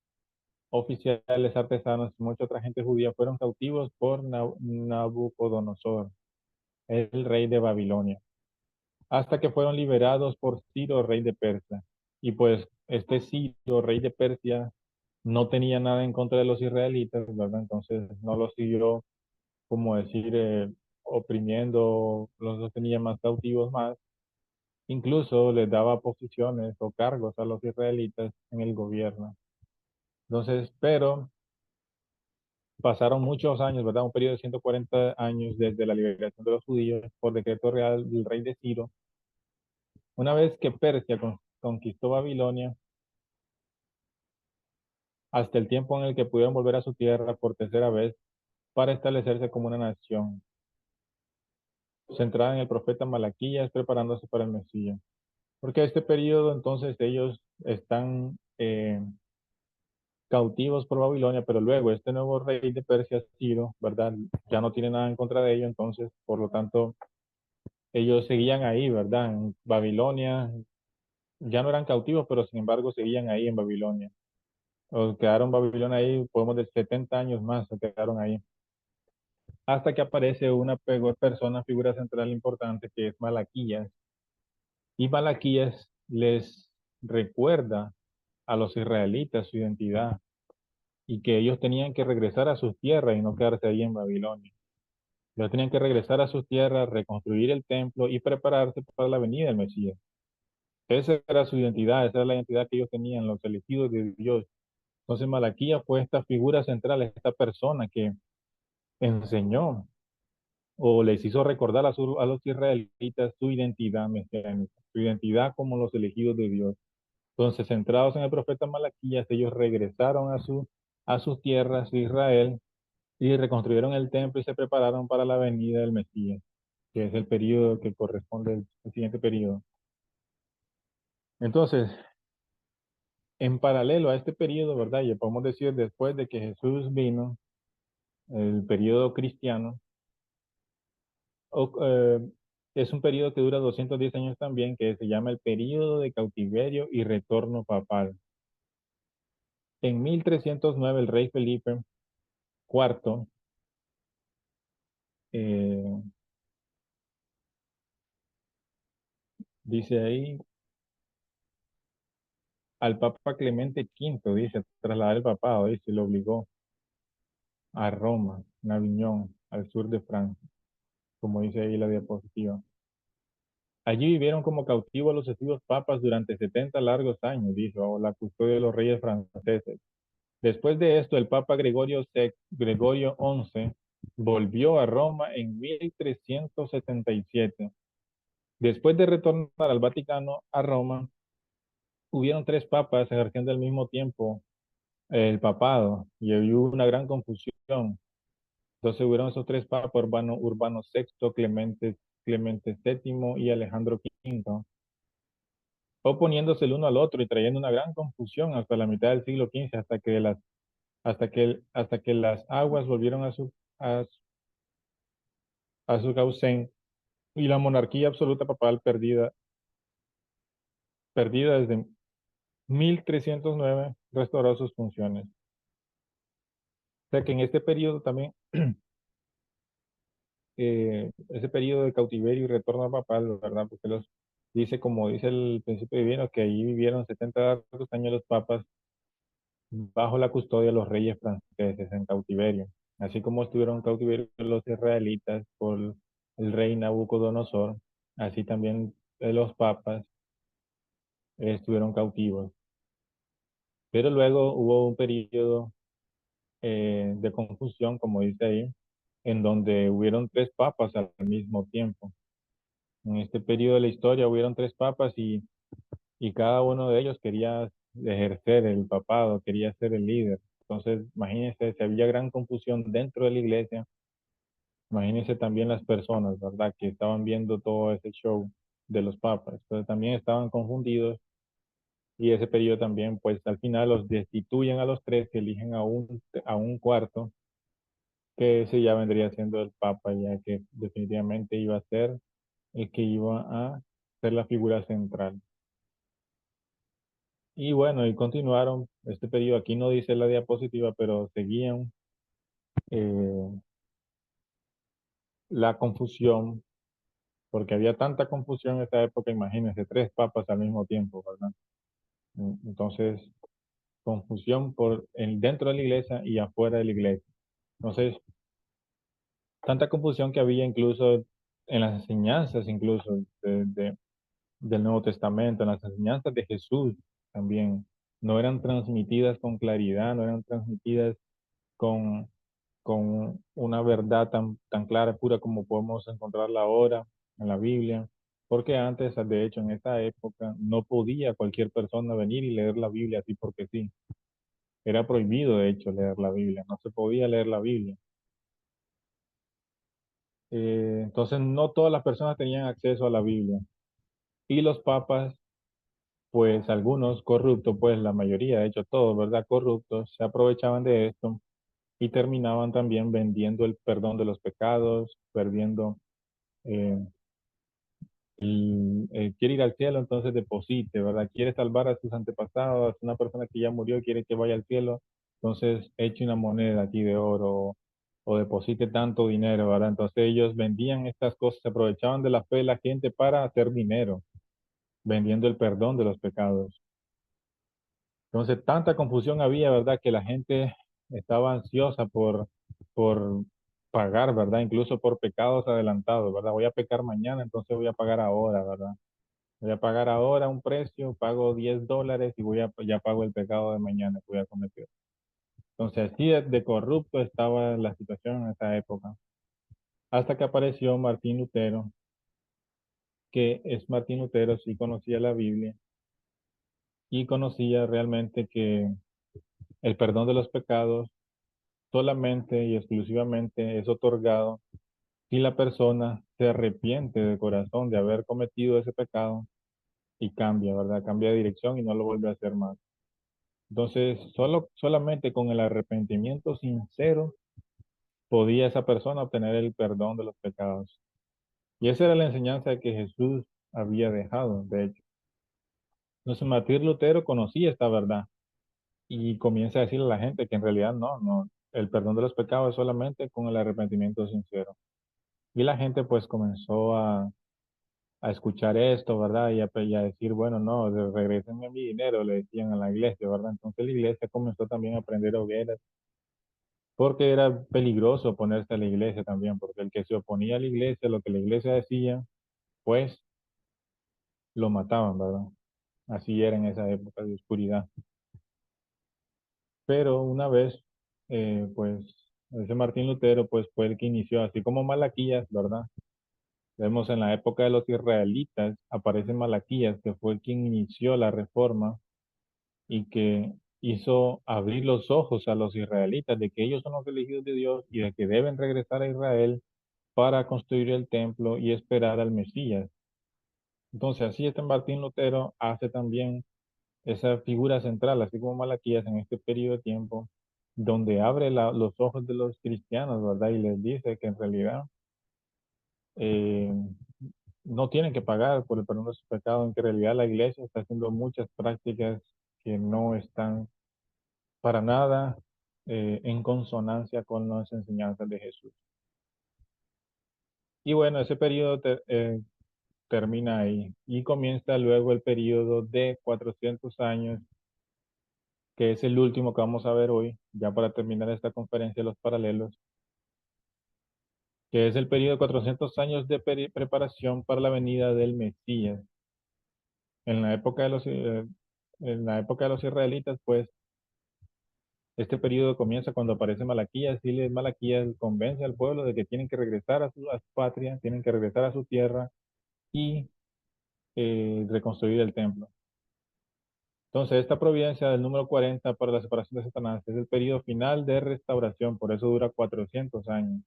oficiales, artesanos y mucha otra gente judía, fueron cautivos por Nabucodonosor, el rey de Babilonia, hasta que fueron liberados por Ciro, rey de Persia. Y pues este Ciro, rey de Persia, no tenía nada en contra de los israelitas, ¿verdad? Entonces no los siguió, como decir, oprimiendo, los tenía más cautivos más. Incluso les daba posiciones o cargos a los israelitas en el gobierno. Entonces, pero pasaron muchos años, ¿verdad? Un periodo de 140 años desde la liberación de los judíos por decreto real del rey de Ciro. Una vez que Persia conquistó Babilonia, hasta el tiempo en el que pudieron volver a su tierra por tercera vez para establecerse como una nación, centrada en el profeta Malaquías, preparándose para el Mesías. Porque este periodo entonces ellos están cautivos por Babilonia, pero luego este nuevo rey de Persia, Ciro, ¿verdad? Ya no tiene nada en contra de ellos, entonces, por lo tanto, ellos seguían ahí, ¿verdad? En Babilonia, ya no eran cautivos, pero sin embargo seguían ahí en Babilonia. O quedaron en Babilonia ahí, podemos decir 70 años más, se quedaron ahí. Hasta que aparece una persona, figura central importante, que es Malaquías. Y Malaquías les recuerda a los israelitas su identidad y que ellos tenían que regresar a sus tierras y no quedarse ahí en Babilonia. Ellos tenían que regresar a sus tierras, reconstruir el templo y prepararse para la venida del Mesías. Esa era su identidad, esa era la identidad que ellos tenían, los elegidos de Dios. Entonces Malaquía fue esta figura central, esta persona que enseñó o les hizo recordar a los israelitas su identidad mesiánica, su identidad como los elegidos de Dios. Entonces, centrados en el profeta Malaquías, ellos regresaron a sus tierras de Israel y reconstruyeron el templo y se prepararon para la venida del Mesías, que es el periodo que corresponde al siguiente periodo. Entonces, en paralelo a este periodo, ¿verdad? Ya podemos decir después de que Jesús vino, el periodo cristiano, o- eh, es un periodo que dura 210 años también, que se llama el periodo de cautiverio y retorno papal. En 1309 el rey Felipe IV, eh, dice ahí, al Papa Clemente V, dice, trasladar el papado, dice, lo obligó a Roma, en Aviñón, al sur de Francia, como dice ahí la diapositiva. Allí vivieron como cautivos los sucesivos papas durante 70 largos años, dijo, bajo la custodia de los reyes franceses. Después de esto, el Papa Gregorio XI volvió a Roma en 1377. Después de retornar al Vaticano, a Roma, hubieron tres papas ejerciendo al mismo tiempo el papado y hubo una gran confusión. Entonces hubieron esos tres papas, Urbano VI, Clemente VII y Alejandro V, oponiéndose el uno al otro y trayendo una gran confusión hasta la mitad del siglo XV, hasta que las aguas volvieron a su cauce y la monarquía absoluta papal perdida desde 1309, restauró sus funciones. O sea que en este periodo también, ese periodo de cautiverio y retorno papal, ¿verdad? Porque dice, como dice el principio divino, que ahí vivieron 70 largos años los papas bajo la custodia de los reyes franceses en cautiverio. Así como estuvieron en cautiverio los israelitas por el rey Nabucodonosor, así también los papas estuvieron cautivos. Pero luego hubo un periodo de confusión, como dice ahí, en donde hubieron tres papas al mismo tiempo. En este periodo de la historia hubieron tres papas y cada uno de ellos quería ejercer el papado, quería ser el líder. Entonces, imagínense, si había gran confusión dentro de la iglesia, imagínense también las personas, ¿verdad?, que estaban viendo todo ese show de los papas. Entonces también estaban confundidos y ese periodo también, pues al final los destituyen a los tres, que eligen a un cuarto, que ese ya vendría siendo el papa, ya que definitivamente iba a ser el que iba a ser la figura central. Y bueno, y continuaron este periodo. Aquí no dice la diapositiva, pero seguían eh, la confusión, porque había tanta confusión en esa época, imagínense, tres papas al mismo tiempo, ¿verdad? Entonces, confusión dentro de la iglesia y afuera de la iglesia. Entonces, tanta confusión que había incluso en las enseñanzas, incluso del Nuevo Testamento, en las enseñanzas de Jesús también, no eran transmitidas con claridad, no eran transmitidas con, con una verdad tan clara, pura como podemos encontrarla ahora en la Biblia. Porque antes, de hecho, en esa época, no podía cualquier persona venir y leer la Biblia así porque sí. Era prohibido, de hecho, leer la Biblia. No se podía leer la Biblia. Entonces, no todas las personas tenían acceso a la Biblia. Y los papas, pues algunos corruptos, pues la mayoría, de hecho todos, ¿verdad? Corruptos, se aprovechaban de esto y terminaban también vendiendo el perdón de los pecados, perdiendo, eh, quiere ir al cielo, entonces deposite, ¿verdad? Quiere salvar a sus antepasados, una persona que ya murió quiere que vaya al cielo, entonces eche una moneda aquí de oro o deposite tanto dinero, ¿verdad? Entonces ellos vendían estas cosas, se aprovechaban de la fe de la gente para hacer dinero, vendiendo el perdón de los pecados. Entonces, tanta confusión había, ¿verdad? Que la gente estaba ansiosa por pagar, ¿verdad? Incluso por pecados adelantados, ¿verdad? Voy a pecar mañana, entonces voy a pagar ahora, ¿verdad? Voy a pagar ahora un precio, pago $10 y ya pago el pecado de mañana que voy a cometer. Entonces, así de corrupto estaba la situación en esa época. Hasta que apareció Martín Lutero, que es Martín Lutero, sí conocía la Biblia y conocía realmente que el perdón de los pecados solamente y exclusivamente es otorgado si la persona se arrepiente de corazón de haber cometido ese pecado y cambia, ¿verdad? Cambia de dirección y no lo vuelve a hacer más. Entonces, solamente con el arrepentimiento sincero podía esa persona obtener el perdón de los pecados. Y esa era la enseñanza que Jesús había dejado, de hecho. Entonces, Martín Lutero conocía esta verdad y comienza a decirle a la gente que en realidad no, el perdón de los pecados es solamente con el arrepentimiento sincero. Y la gente pues comenzó a escuchar esto, ¿verdad? Y a decir, bueno, no, regrésenme mi dinero, le decían a la iglesia, ¿verdad? Entonces la iglesia comenzó también a prender hogueras, porque era peligroso oponerse a la iglesia también, porque el que se oponía a la iglesia, lo que la iglesia decía, pues lo mataban, ¿verdad? Así era en esa época de oscuridad. Pero una vez, pues, ese Martín Lutero, pues fue el que inició, así como Malaquías, ¿verdad? Vemos en la época de los israelitas, aparece Malaquías, que fue quien inició la reforma y que hizo abrir los ojos a los israelitas de que ellos son los elegidos de Dios y de que deben regresar a Israel para construir el templo y esperar al Mesías. Entonces, así este Martín Lutero hace también esa figura central, así como Malaquías en este periodo de tiempo, donde abre los ojos de los cristianos, ¿verdad? Y les dice que en realidad eh, no tienen que pagar por el perdón de sus pecados, en que en realidad la iglesia está haciendo muchas prácticas que no están para nada en consonancia con las enseñanzas de Jesús. Y bueno, ese periodo termina ahí y comienza luego el periodo de 400 años, que es el último que vamos a ver hoy, ya para terminar esta conferencia de los paralelos, que es el periodo de 400 años de preparación para la venida del Mesías. En la época de en la época de los israelitas, pues este periodo comienza cuando aparece Malaquías y Malaquías convence al pueblo de que tienen que regresar a su patria, tienen que regresar a su tierra y reconstruir el templo. Entonces, esta providencia del número 40 para la separación de Satanás es el periodo final de restauración, por eso dura 400 años.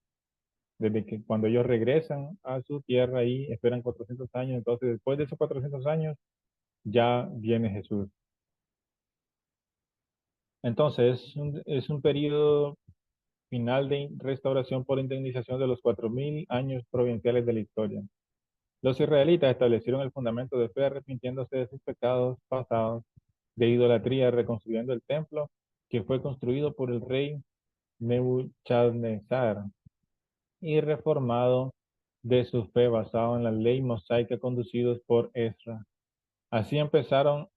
Desde que cuando ellos regresan a su tierra y esperan 400 años, entonces después de esos 400 años ya viene Jesús. Entonces, es un periodo final de restauración por indemnización de los 4000 años provinciales de la historia. Los israelitas establecieron el fundamento de fe arrepintiéndose de sus pecados pasados de idolatría, reconstruyendo el templo que fue construido por el rey Nebuchadnezzar y reformado de su fe basado en la ley mosaica conducidos por Ezra. Así empezaron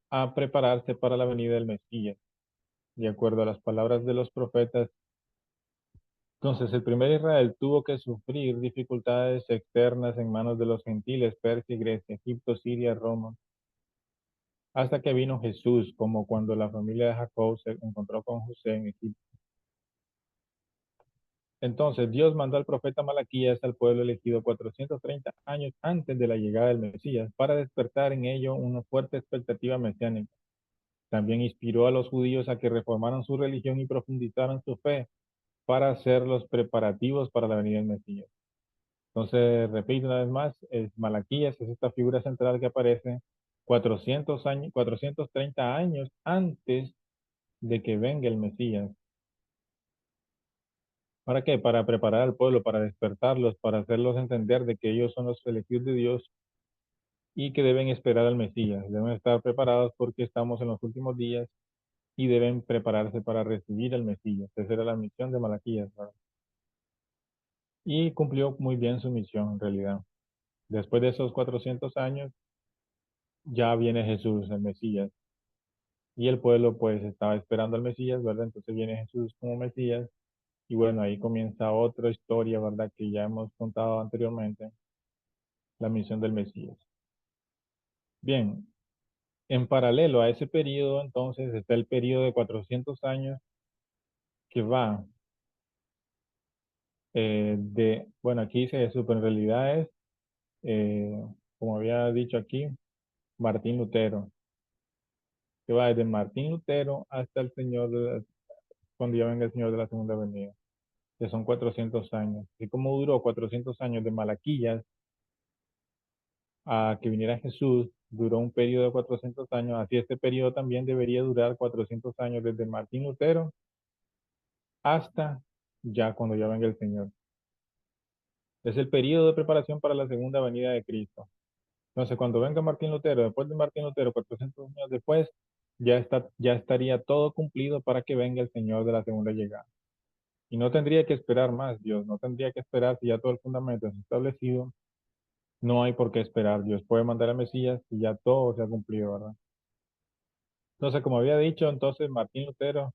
a prepararse para la venida del Mesías, de acuerdo a las palabras de los profetas. Entonces, el primer Israel tuvo que sufrir dificultades externas en manos de los gentiles, Persia y Grecia, Egipto, Siria, Roma, hasta que vino Jesús, como cuando la familia de Jacob se encontró con José en Egipto. Entonces, Dios mandó al profeta Malaquías al pueblo elegido 430 años antes de la llegada del Mesías para despertar en ello una fuerte expectativa mesiánica. También inspiró a los judíos a que reformaran su religión y profundizaran su fe para hacer los preparativos para la venida del Mesías. Entonces, repito una vez más, Malaquías es esta figura central que aparece 400 años, 430 años antes de que venga el Mesías. ¿Para qué? Para preparar al pueblo, para despertarlos, para hacerlos entender de que ellos son los elegidos de Dios y que deben esperar al Mesías. Deben estar preparados porque estamos en los últimos días y deben prepararse para recibir al Mesías. Esa era la misión de Malaquías, ¿verdad? Y cumplió muy bien su misión en realidad. Después de esos 400 años, ya viene Jesús, el Mesías. Y el pueblo pues estaba esperando al Mesías, ¿verdad? Entonces viene Jesús como Mesías. Y bueno, ahí comienza otra historia, ¿verdad? Que ya hemos contado anteriormente, la misión del Mesías. Bien, en paralelo a ese periodo, entonces, está el periodo de 400 años que va bueno, aquí dice Jesús, pero en realidad es, eh, como había dicho aquí, Martín Lutero, que va desde Martín Lutero hasta el Señor, cuando ya venga el Señor de la Segunda Venida, que son 400 años. Y como duró 400 años de Malaquías a que viniera Jesús, duró un periodo de 400 años, así este periodo también debería durar 400 años desde Martín Lutero hasta ya cuando ya venga el Señor. Es el periodo de preparación para la segunda venida de Cristo. Entonces, cuando venga Martín Lutero, después de Martín Lutero, 400 años después, ya estaría todo cumplido para que venga el Señor de la segunda llegada. Y no tendría que esperar más, Dios, no tendría que esperar si ya todo el fundamento es establecido, no hay por qué esperar. Dios puede mandar a Mesías y ya todo se ha cumplido, ¿verdad? Entonces, como había dicho, entonces Martín Lutero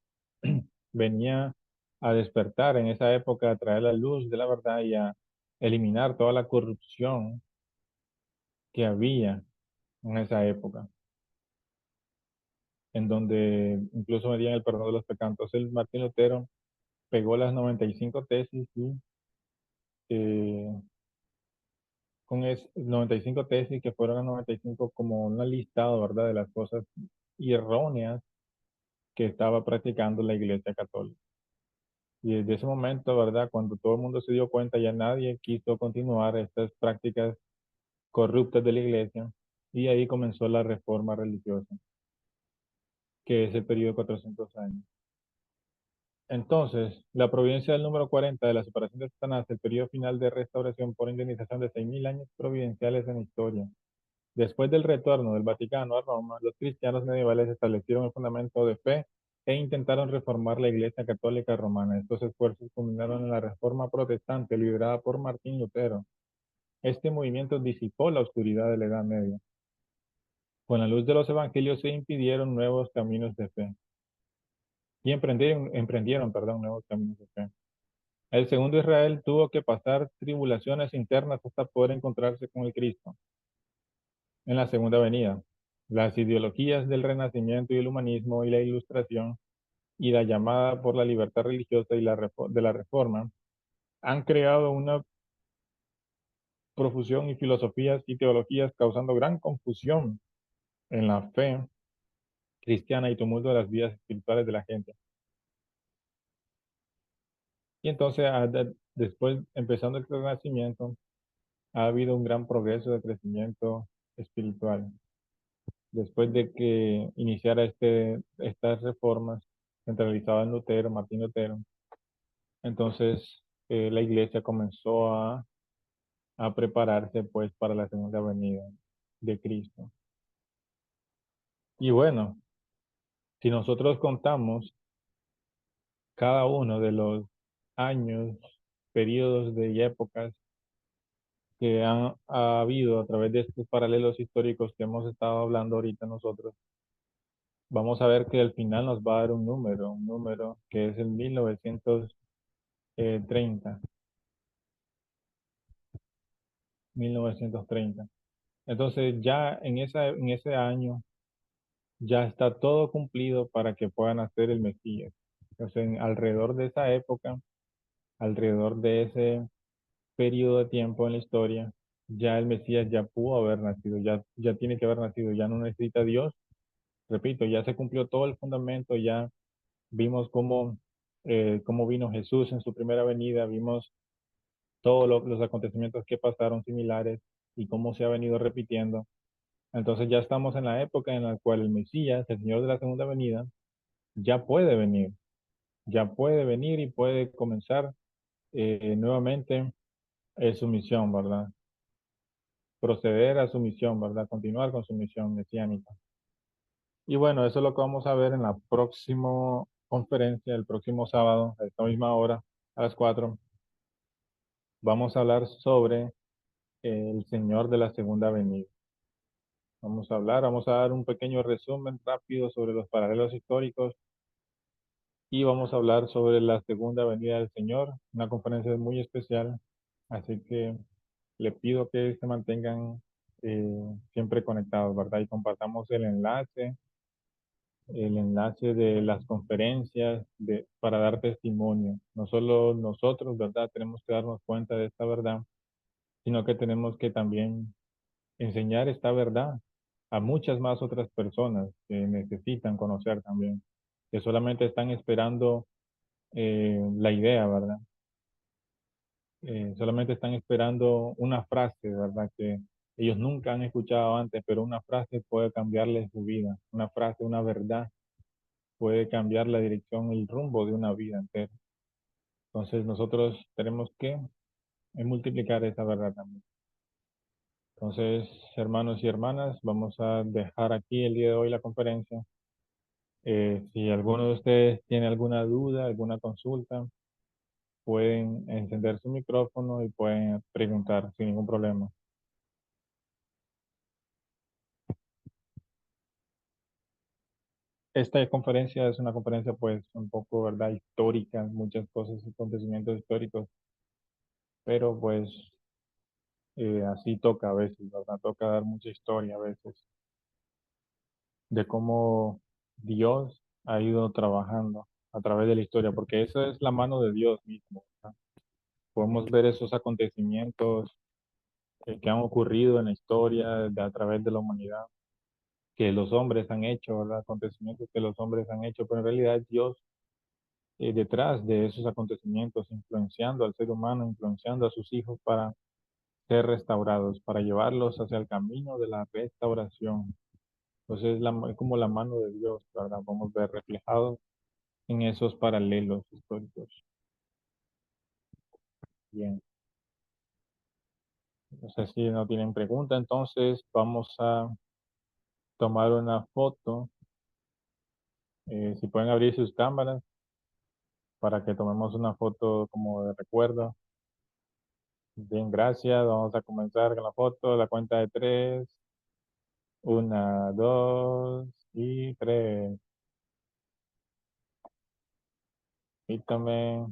venía a despertar en esa época, a traer la luz de la verdad y a eliminar toda la corrupción que había en esa época, en donde incluso medían el perdón de los pecados. Entonces, el Martín Lutero pegó las 95 tesis y eh, con 95 tesis que fueron las 95 como un listado, ¿verdad?, de las cosas erróneas que estaba practicando la Iglesia Católica. Y desde ese momento, ¿verdad? Cuando todo el mundo se dio cuenta, ya nadie quiso continuar estas prácticas corruptas de la iglesia y ahí comenzó la reforma religiosa, que es el periodo de 400 años. Entonces, la providencia del número 40 de la separación de Satanás, el periodo final de restauración por indemnización de 6000 años providenciales en la historia. Después del retorno del Vaticano a Roma, los cristianos medievales establecieron el fundamento de fe e intentaron reformar la Iglesia Católica Romana. Estos esfuerzos culminaron en la Reforma Protestante liderada por Martín Lutero. Este movimiento disipó la oscuridad de la Edad Media. Con la luz de los evangelios se impidieron nuevos caminos de fe y emprendieron, nuevos caminos de fe. El segundo Israel tuvo que pasar tribulaciones internas hasta poder encontrarse con el Cristo en la segunda venida. Las ideologías del Renacimiento y el humanismo y la Ilustración y la llamada por la libertad religiosa y de la Reforma han creado una profusión y filosofías y teologías causando gran confusión en la fe cristiana y tumulto de las vidas espirituales de la gente. Y entonces, después, empezando el Renacimiento, ha habido un gran progreso de crecimiento espiritual. Después de que iniciara estas reformas centralizadas en Lutero, Martín Lutero, entonces la iglesia comenzó a prepararse pues para la segunda venida de Cristo. Y bueno, si nosotros contamos cada uno de los años, periodos y épocas que ha habido a través de estos paralelos históricos que hemos estado hablando ahorita nosotros, vamos a ver que al final nos va a dar un número que es el 1930, 1930. Entonces ya en ese año ya está todo cumplido para que puedan hacer el Mesías. Entonces, alrededor de esa época, alrededor de ese periodo de tiempo en la historia, ya el Mesías ya pudo haber nacido, ya tiene que haber nacido, ya no necesita Dios. Repito, ya se cumplió todo el fundamento, ya vimos cómo vino Jesús en su primera venida, vimos todos los acontecimientos que pasaron similares y cómo se ha venido repitiendo. Entonces ya estamos en la época en la cual el Mesías, el Señor de la segunda venida, ya puede venir, ya puede venir y puede comenzar nuevamente su misión, ¿verdad? Proceder a su misión, ¿verdad? Continuar con su misión mesiánica. Y bueno, eso es lo que vamos a ver en la próxima conferencia, el próximo sábado, a esta misma hora, a las 4. Vamos a hablar sobre el Señor de la segunda venida. Vamos a dar un pequeño resumen rápido sobre los paralelos históricos y vamos a hablar sobre la segunda venida del Señor, una conferencia muy especial, así que le pido que se mantengan siempre conectados, ¿verdad? Y compartamos el enlace de las conferencias para dar testimonio. No solo nosotros, ¿verdad? Tenemos que darnos cuenta de esta verdad, sino que tenemos que también enseñar esta verdad a muchas más otras personas que necesitan conocer también, que solamente están esperando la idea, ¿verdad? Solamente están esperando una frase, ¿verdad? Que ellos nunca han escuchado antes, pero una frase puede cambiarles su vida. Una frase, una verdad puede cambiar la dirección, el rumbo de una vida entera. Entonces nosotros tenemos que multiplicar esa verdad también. Entonces, hermanos y hermanas, vamos a dejar aquí el día de hoy la conferencia. Si alguno de ustedes tiene alguna duda, alguna consulta, pueden encender su micrófono y pueden preguntar sin ningún problema. Esta conferencia es una conferencia pues un poco, ¿verdad? Histórica, muchas cosas, acontecimientos históricos, pero pues así toca a veces, ¿verdad? Toca dar mucha historia a veces de cómo Dios ha ido trabajando a través de la historia, porque esa es la mano de Dios mismo, ¿verdad? Podemos ver esos acontecimientos que han ocurrido en la historia a través de la humanidad, que los hombres han hecho, ¿verdad? Acontecimientos que los hombres han hecho, pero en realidad es Dios detrás de esos acontecimientos, influenciando al ser humano, influenciando a sus hijos para ser restaurados, para llevarlos hacia el camino de la restauración. Entonces es como la mano de Dios, ¿verdad? Vamos a ver reflejado en esos paralelos históricos. Bien, no sé si no tienen pregunta, entonces vamos a tomar una foto. Si pueden abrir sus cámaras para que tomemos una foto como de recuerdo. Bien, gracias. Vamos a comenzar con la foto. La cuenta de tres. Una, dos y tres. Permítame.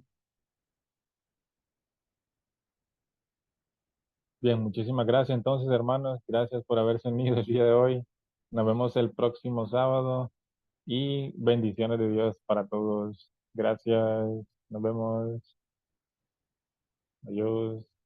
Bien, muchísimas gracias entonces, hermanos. Gracias por haberse unido el día de hoy. Nos vemos el próximo sábado y bendiciones de Dios para todos. Gracias. Nos vemos. Adiós.